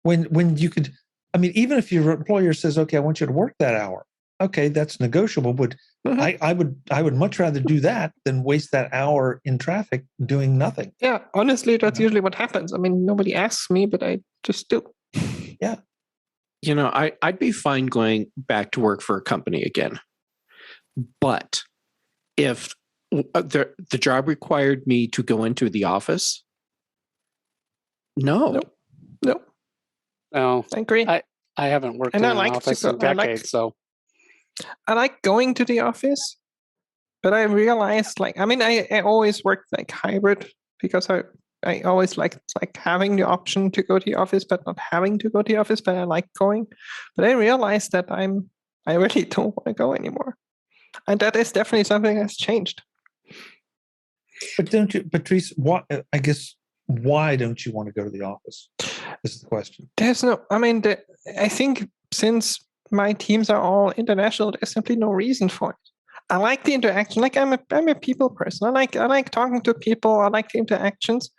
When you could, even if your employer says, okay, I want you to work that hour, okay, that's negotiable, but I would much rather do that than waste that hour in traffic doing nothing. Yeah, honestly, that's usually what happens. I mean, nobody asks me, but I just do. Yeah. I'd be fine going back to work for a company again. But if the job required me to go into the office, no. No, I agree. I haven't worked in an office in decades, so I like going to the office, but I realized, I always worked like hybrid because I always liked having the option to go to the office, but not having to go to the office. But I like going. But I realized that I really don't want to go anymore, and that is definitely something that's changed. But don't you, Patrice? Why don't you want to go to the office? This is the question. I think since my teams are all international, there's simply no reason for it. I like the interaction. Like I'm a people person. I like talking to people. I like the interactions.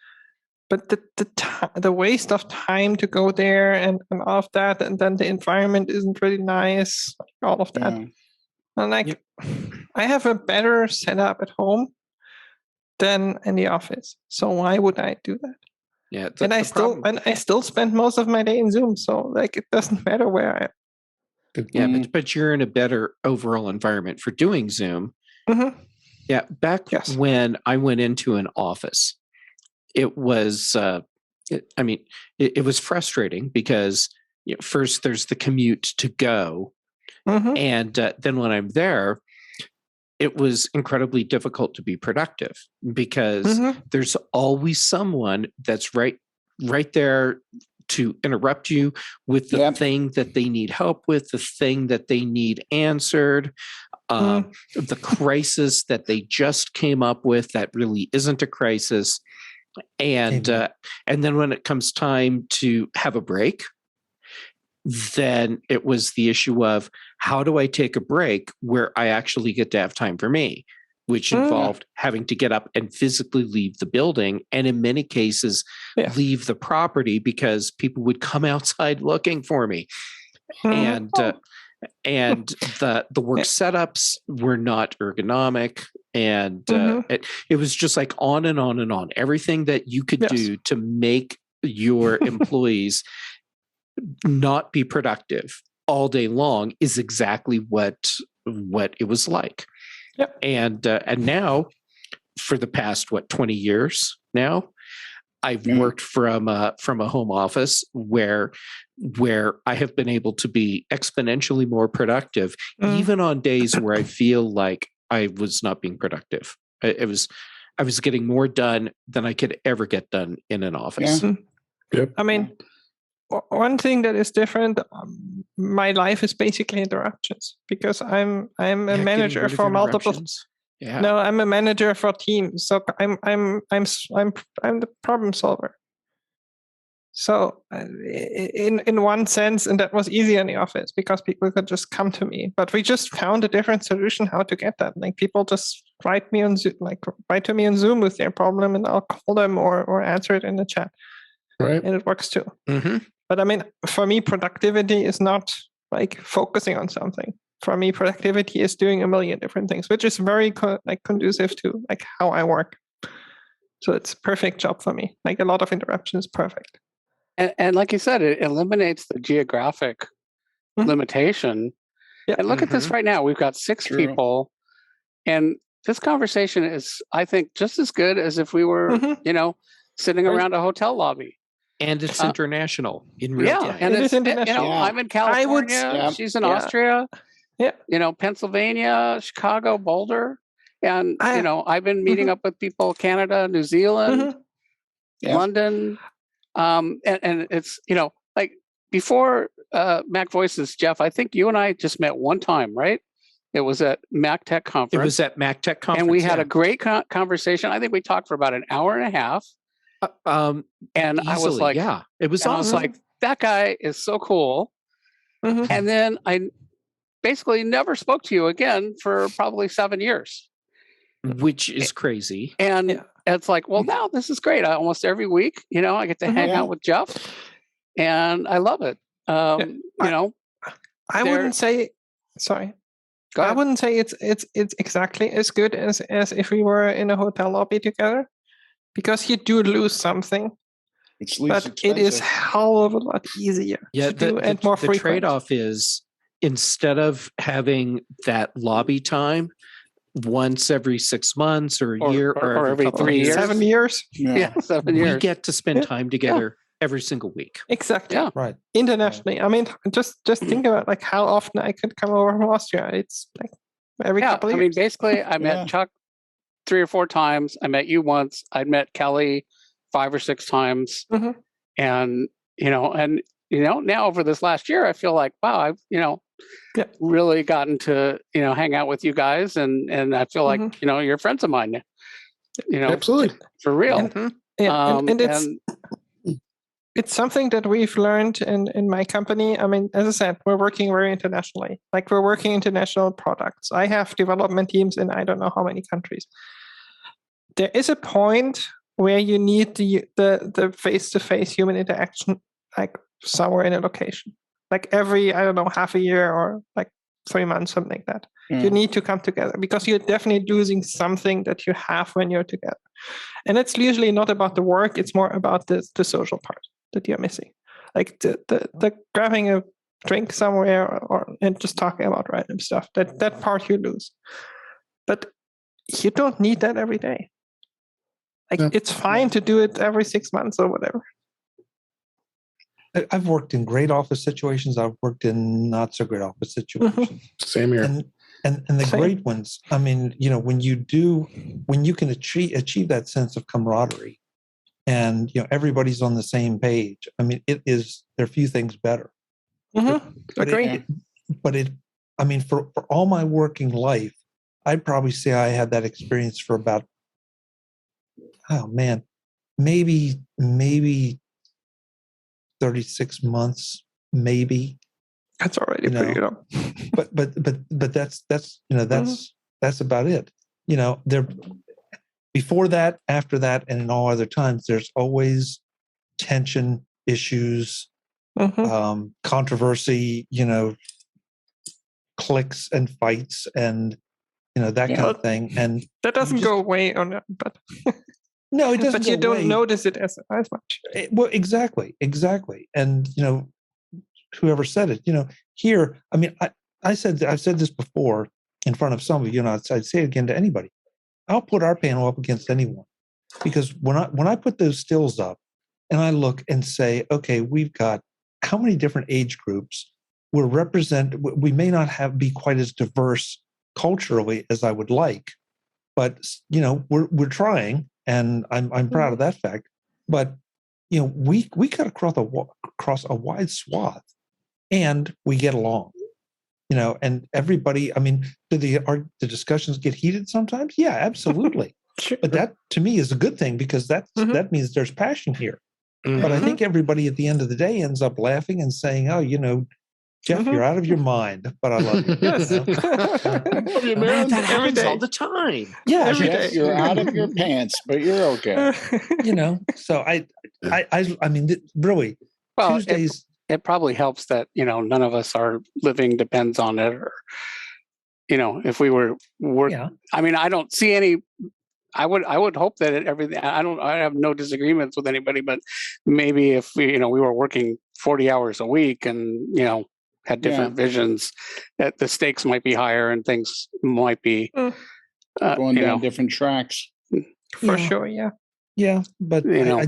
But the waste of time to go there and all of that, and then the environment isn't really nice, all of that. And I have a better setup at home than in the office. So why would I do that? Yeah, I still spend most of my day in Zoom. So it doesn't matter where I am. Yeah, but you're in a better overall environment for doing Zoom. Mm-hmm. Yeah, when I went into an office, it was, it was frustrating because first there's the commute to go. Mm-hmm. And then when I'm there, it was incredibly difficult to be productive because there's always someone that's right there to interrupt you with the thing that they need help with, the thing that they need answered, the crisis that they just came up with that really isn't a crisis. And then when it comes time to have a break, then it was the issue of how do I take a break where I actually get to have time for me, which involved having to get up and physically leave the building. And in many cases, leave the property because people would come outside looking for me. And the work setups were not ergonomic. And it was just like on and on and on. Everything that you could do to make your employees not be productive all day long is exactly what it was like. Yep. And now for the past 20 years now, I've worked from a home office where I have been able to be exponentially more productive, even on days where I feel like I was not being productive. I was getting more done than I could ever get done in an office. Yeah. Yep. I mean, one thing that is different, my life is basically interruptions because I'm a manager for multiple. Yeah. No, I'm a manager for teams, so I'm the problem solver. So in one sense, and that was easy in the office because people could just come to me. But we just found a different solution how to get that. Like people just write to me on Zoom with their problem, and I'll call them or answer it in the chat. Right, and it works too. Mm-hmm. But I mean, for me, productivity is not like focusing on something. For me, productivity is doing a million different things, which is very conducive to like how I work. So it's a perfect job for me. Like a lot of interruptions, perfect. And like you said, it eliminates the geographic limitation. Yeah. And look at this right now. We've got 6 people. And this conversation is, I think, just as good as if we were, sitting around a hotel lobby. And it's international in real time. And it is international. I'm in California. She's in Austria. Yeah. Pennsylvania, Chicago, Boulder. And, I've been meeting up with people, Canada, New Zealand, London. And it's, like before MacVoices, Jeff, I think you and I just met one time, right? It was at MacTech Conference. It was at MacTech Conference. And we had a great conversation. I think we talked for about an hour and a half. And easily, I was like, it was awesome. I was like, that guy is so cool. Mm-hmm. And then I basically never spoke to you again for probably 7 years. Which is crazy. And it's like, well, now this is great. Almost every week, I get to hang out with Jeff, and I love it. I wouldn't say. Sorry. I wouldn't say it's exactly as good as if we were in a hotel lobby together, because you do lose something. But it is hell of a lot easier to do and more frequent. The trade-off is, instead of having that lobby time once every 6 months or a year or every 3 years, 7 years, 7 years, we get to spend time together every single week. Exactly. Yeah. Right. Internationally. I mean, just think about like how often I could come over from Austria. It's like every couple of years. I mean, basically, I met Chuck 3 or 4 times. I met you once. I met Kelly 5 or 6 times. And now over this last year, I feel like, wow, I've really gotten to hang out with you guys, and I feel like you're friends of mine. Absolutely, for real. And it's something that we've learned in my company. I mean, as I said, we're working very internationally. Like, we're working international products. I have development teams in I don't know how many countries. There is a point where you need the face-to-face human interaction, like somewhere in a location, like every, I don't know, half a year or like 3 months, something like that. You need to come together, because you're definitely losing something that you have when you're together. And it's usually not about the work. It's more about the social part that you're missing. Like the grabbing a drink somewhere and just talking about random stuff, that part you lose. But you don't need that every day. Like, it's fine to do it every 6 months or whatever. I've worked in great office situations. I've worked in not so great office situations. Same here. And the great ones, I mean, when you can achieve that sense of camaraderie, and everybody's on the same page. I mean, there are few things better. Agree. I mean, for all my working life, I'd probably say I had that experience for about, maybe 36 months, maybe. That's already pretty good. But that's about it. There, before that, after that, and in all other times, there's always tension, issues, controversy, cliques and fights, and that kind of thing. And that doesn't go away on it, but no, it doesn't. But you don't notice it as much. Well, exactly. And whoever said it, here, I mean, I've said this before in front of some of you, and I'd say it again to anybody. I'll put our panel up against anyone, because when I put those stills up and I look and say, okay, we've got how many different age groups we may not be quite as diverse culturally as I would like, but we're trying, and I'm proud of that fact. But we cut across a wide swath, and we get along. And everybody, I mean, do the discussions get heated sometimes? Yeah, absolutely. Sure. But that, to me, is a good thing, because that means there's passion here. But I think everybody at the end of the day ends up laughing and saying, "Oh, Jeff, you're out of your mind, but I love you." Yes. Man, that happens all the time. Yeah, every day. You're out of your pants, but you're okay. So I mean, really, Well, Tuesdays. It probably helps that none of us our living depends on it, or if we were working. Yeah. I mean, I don't see any. I would hope that everything. I have no disagreements with anybody, but maybe if we were working 40 hours a week and had different visions, that the stakes might be higher and things might be going down different tracks. For sure, yeah. Yeah, but I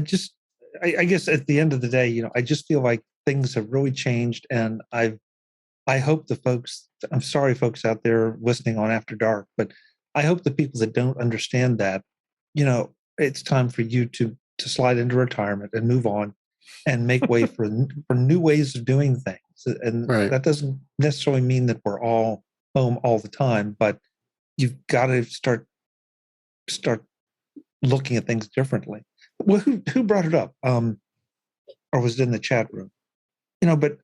guess at the end of the day, I just feel like things have really changed, and I hope the folks. I'm sorry, folks out there listening on After Dark, but I hope the people that don't understand that, it's time for you to slide into retirement and move on, and make way for new ways of doing things. And that doesn't necessarily mean that we're all home all the time, but you've got to start looking at things differently. Well, who brought it up? Or was it in the chat room? But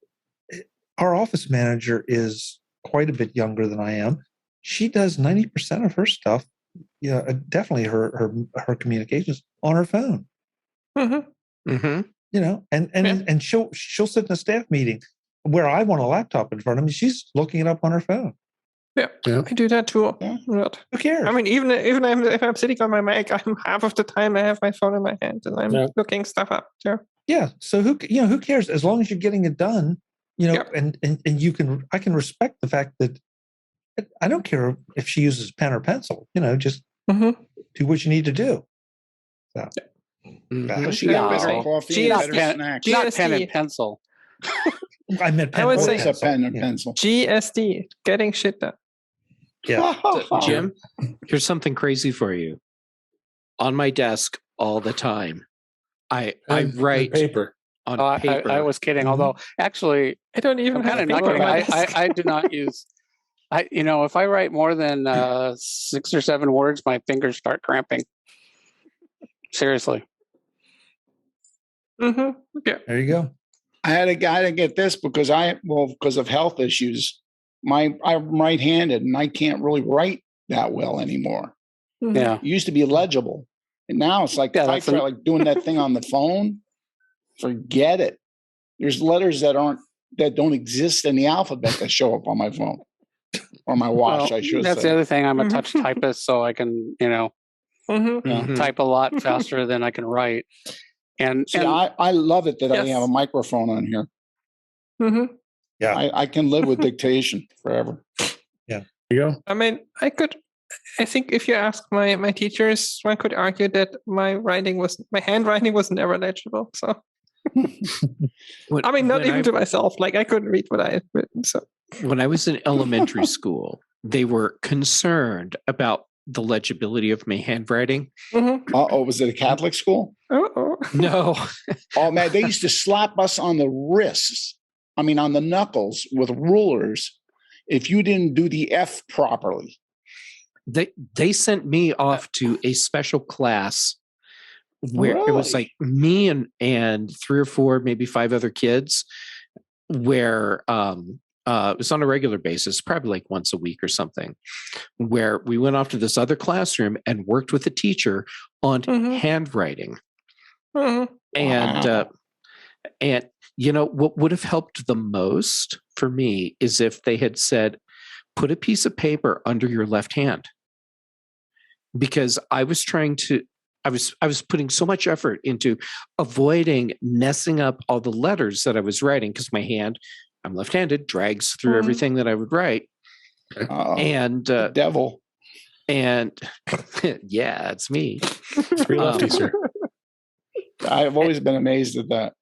our office manager is quite a bit younger than I am. She does 90% of her stuff, definitely her communications on her phone. And she'll sit in a staff meeting where I want a laptop in front of me. She's looking it up on her phone. Yeah, I do that too. Yeah. Who cares? I mean, even if I'm sitting on my Mac, I'm half of the time I have my phone in my hand and I'm looking stuff up. Yeah. So who cares? As long as you're getting it done, and I can respect the fact that I don't care if she uses pen or pencil. Just do what you need to do. So. She got better coffee, better snacks. Not pen and pencil. I meant pen. I would say a pen and pencil. GSD, getting shit done. Yeah. So, Jim, here's something crazy for you. On my desk all the time, I write paper. on paper. I was kidding. Although actually, I don't even kind of knuckling. I do not use. If I write more than 6 or 7 words, my fingers start cramping. Seriously. Yeah. There you go. I had a guy to get this because of health issues. I'm right-handed and I can't really write that well anymore. Yeah. It used to be legible. And now it's like, I try like doing that thing on the phone. Forget it. There's letters that don't exist in the alphabet that show up on my phone or my watch. I should say. That's the other thing. I'm a touch typist, so I can, type a lot faster than I can write. And I love it that I have a microphone on here. Yeah, I can live with dictation forever. Yeah, there you go. I mean, I think if you ask my teachers, one could argue that my handwriting was never legible. So, not even to myself. Like I couldn't read what I had written. So, when I was in elementary school, they were concerned about the legibility of my handwriting. Was it a Catholic school? No. Oh man, they used to slap us on the wrists. I mean, on the knuckles with rulers if you didn't do the F properly. They sent me off to a special class where it was like me and 3 or 4, maybe 5 other kids, where it was on a regular basis, probably like once a week or something, where we went off to this other classroom and worked with a teacher on handwriting. And what would have helped the most for me is if they had said, put a piece of paper under your left hand, because I was putting so much effort into avoiding messing up all the letters that I was writing, because my hand, I'm left-handed, drags through everything that I would write. And the devil. And yeah, it's me. 3 lefties here. I've always been amazed at that.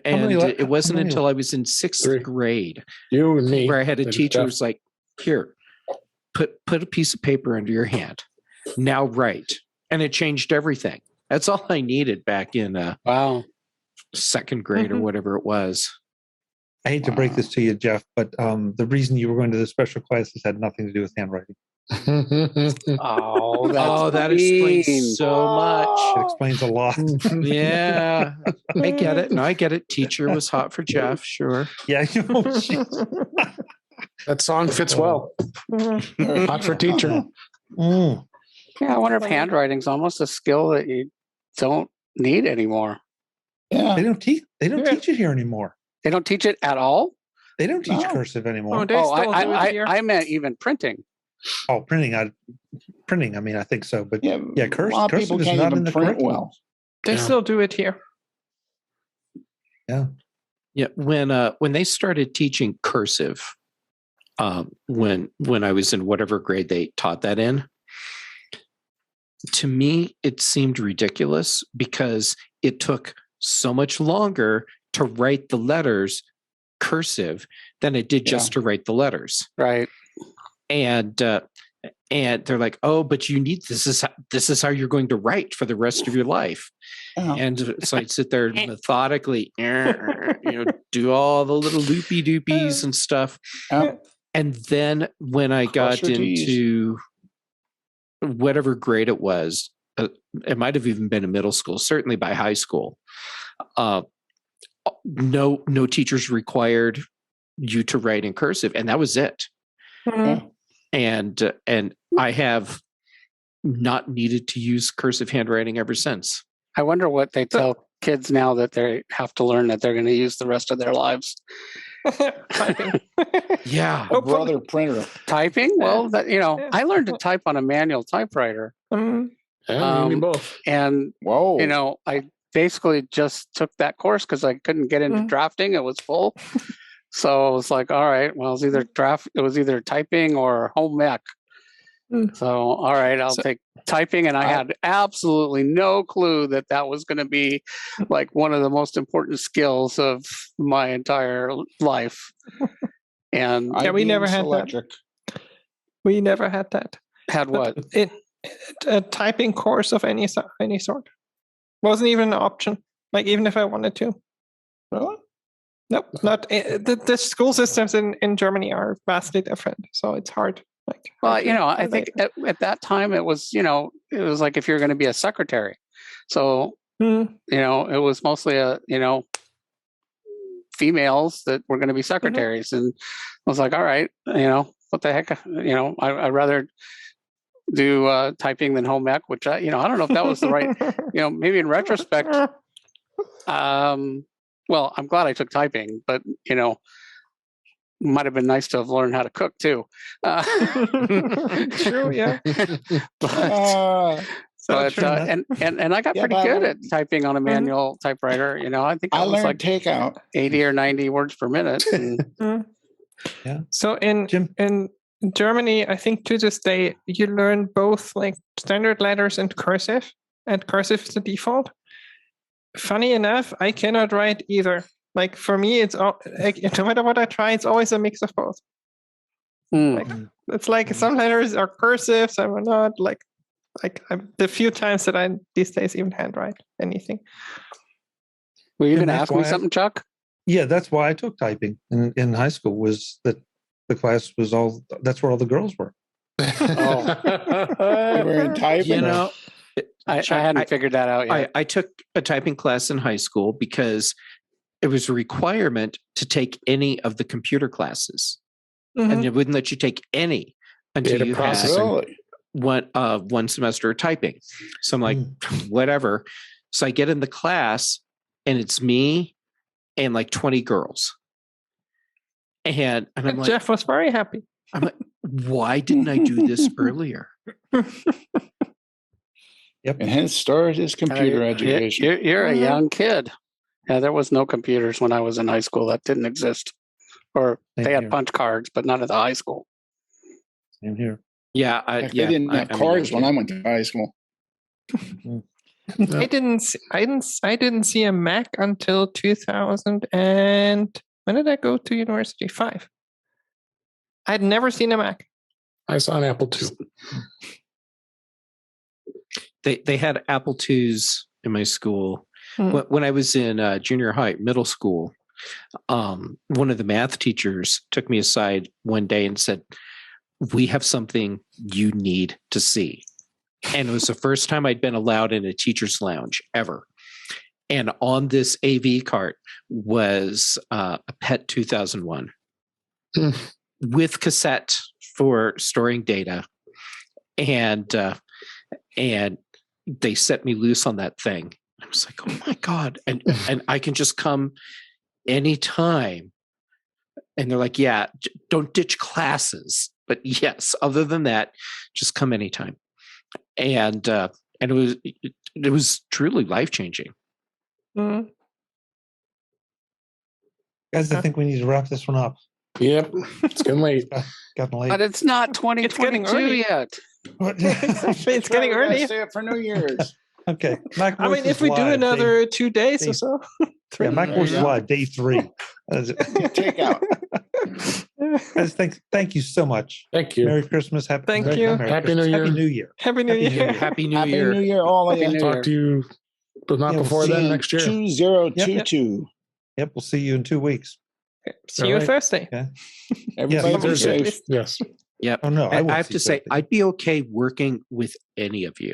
And it wasn't until I was in 6th grade, you and me, where I had a teacher who was like, "Here, put a piece of paper under your hand. Now write." And it changed everything. That's all I needed back in 2nd grade or whatever it was. I hate to break this to you, Jeff, but the reason you were going to the special classes had nothing to do with handwriting. That explains so much. It explains a lot. Yeah, I get it. No, I get it. Teacher was hot for Jeff, sure. Yeah, that song fits well. Hot for teacher. Yeah, I wonder if handwriting's almost a skill that you don't need anymore. Yeah, they don't teach it here anymore. They don't teach it at all? They don't teach cursive anymore. I meant even printing. Oh, printing. I mean, I think so. But cursive is can't not even in the print curriculum. well. They still do it here. Yeah. Yeah. When they started teaching cursive, when I was in whatever grade they taught that in, to me, it seemed ridiculous because it took so much longer to write the letters cursive than it did just to write the letters. Right. And they're like, "Oh, but you need this is how you're going to write for the rest of your life." And so I'd sit there methodically, do all the little loopy doopies and stuff. And then when I got into whatever grade it was, it might have even been in middle school, certainly by high school, no teachers required you to write in cursive, and that was it. And I have not needed to use cursive handwriting ever since. I wonder what they tell kids now that they have to learn that they're going to use the rest of their lives. Typing. Yeah. Brother printer. Typing? Well, I learned to type on a manual typewriter. Yeah, me both. And, Whoa. I basically just took that course because I couldn't get into drafting. It was full. So I was like, all right, well, it was either typing or home ec. So, all right, I'll take typing. And I had absolutely no clue that was going to be like one of the most important skills of my entire life. And we never had electric. that. We never had that. Had what? A typing course of any sort. Wasn't even an option. Like, even if I wanted to. Really? Nope, not the school systems in Germany are vastly different, so it's hard. Well, I think at that time it was like if you're going to be a secretary, so it was mostly females that were going to be secretaries, and I was like, all right, what the heck, I'd rather do typing than home ec, which I don't know if that was the right, maybe in retrospect. Well, I'm glad I took typing, but might have been nice to have learned how to cook too. True, yeah. And I got pretty good at typing on a manual typewriter. I think I was like takeout 80 or 90 words per minute. Yeah. So in Germany, I think to this day you learn both like standard letters and cursive is the default. Funny enough, I cannot write either. Like for me, it's all, like, no matter what I try, it's always a mix of both. Like, it's like some letters are cursive, some are not. Like the few times that I these days even handwrite anything. Were you going to ask me something, Chuck? Yeah, that's why I took typing in high school. Was that the class was all? That's where all the girls were. They were in typing. I hadn't figured that out yet. I took a typing class in high school because it was a requirement to take any of the computer classes. And it wouldn't let you take any until you had one semester of typing. So I'm like, whatever. So I get in the class and it's me and like 20 girls. And I'm like, Jeff was very happy. I'm like, why didn't I do this earlier? Yep. And hence started his computer education. You're a young kid. Yeah, there was no computers when I was in high school. That didn't exist. Or they had punch cards, but not at the high school. Same here. Yeah. They didn't have cards when I went to high school. I didn't see a Mac until 2000 and when did I go to university? 5. I'd never seen a Mac. I saw an Apple II. They had Apple IIs in my school. When I was in junior high, middle school, one of the math teachers took me aside one day and said, "We have something you need to see." And it was the first time I'd been allowed in a teacher's lounge ever. And on this AV cart was a PET 2001 with cassette for storing data. And they set me loose on that thing. I was like, oh my God. And I can just come anytime. And they're like, yeah, don't ditch classes. But yes, other than that, just come anytime. And it was truly life-changing. Guys, I think we need to wrap this one up. Yep. It's getting late. Gotten late. But it's not 2022 yet. It's getting early. Stay up for New Year's. Okay. I mean, if we do another 2 days or so. Yeah, MacVoices Live, day 3. Take out. Guys, thank you so much. Thank you. Merry Christmas. Happy New Year. Happy New Year. Happy New Year. Happy New Happy Year. New Year, all of you. Talk to you, but not before then, next year. 2022. Yep, we'll see you in 2 weeks. See you Thursday. Okay. Everybody be safe. Yes. Yep. Oh, no, I have to say, I'd be okay working with any of you.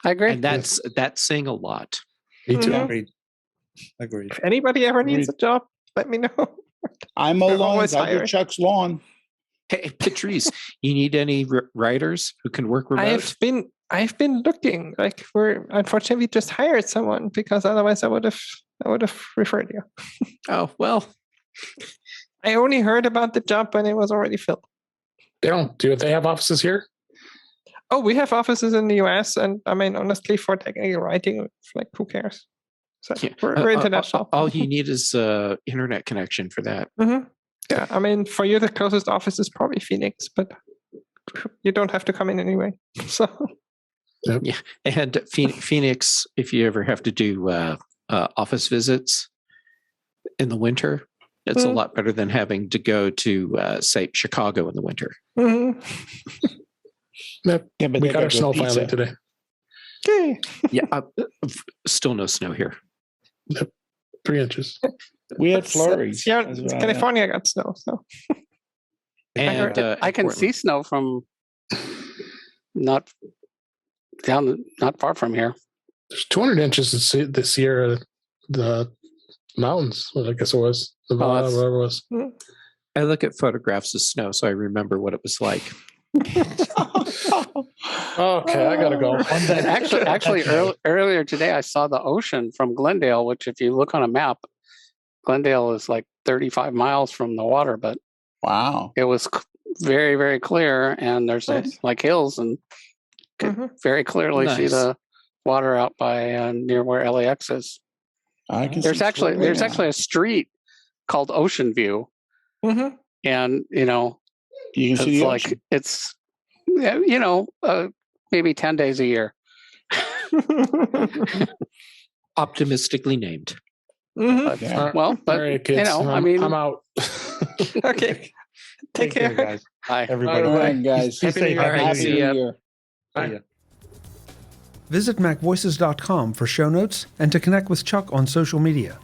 I agree. And that's saying a lot. Me too. Agreed. If anybody ever needs a job, let me know. I'm alone. I do Chuck's lawn. Hey, Patrice, you need any writers who can work remote? I've been looking. Like unfortunately we just hired someone because otherwise I would have referred you. Oh well. I only heard about the job when it was already filled. They don't do it. They have offices here. Oh, we have offices in the US, and I mean, honestly, for technical writing, like, who cares? So we're international. All you need is internet connection for that. Mm-hmm. Yeah, I mean, for you, the closest office is probably Phoenix, but you don't have to come in anyway. So, yeah, and Phoenix, if you ever have to do office visits in the winter, it's a lot better than having to go to, say, Chicago in the winter. Mm-hmm. Yeah, but we got our snow finally today. Okay. Yeah, still no snow here. Yep. 3 inches. We had flurries. Yeah, California got snow. So, and I can see snow from not far from here. There's 200 inches this year. The mountains, I guess it was. Nevada, whatever it was. I look at photographs of snow, so I remember what it was like. Okay, I gotta go. Actually, earlier today, I saw the ocean from Glendale, which, if you look on a map, Glendale is like 35 miles from the water, but wow, it was very, very clear, and there's like hills, and could very clearly see the water out by near where LAX is. There's actually a street called Ocean View, and you can see the ocean. It's maybe 10 days a year. Optimistically named. But, well, but right, kids. I'm out. Okay, take care, guys. Bye, everybody. Bye, guys. Be safe. Happy New Year. Bye. Visit MacVoices.com for show notes and to connect with Chuck on social media.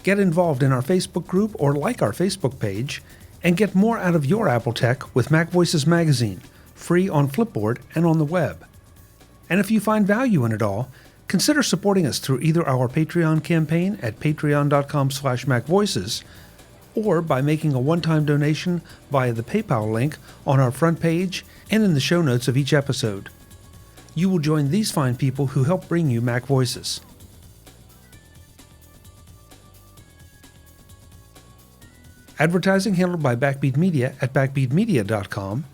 Get involved in our Facebook group or like our Facebook page, and get more out of your Apple tech with MacVoices Magazine, free on Flipboard and on the web. And if you find value in it all, consider supporting us through either our Patreon campaign at patreon.com/MacVoices or by making a one-time donation via the PayPal link on our front page and in the show notes of each episode. You will join these fine people who help bring you Mac Voices. Advertising handled by Backbeat Media at backbeatmedia.com.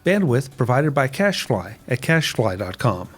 Bandwidth provided by CacheFly at cachefly.com.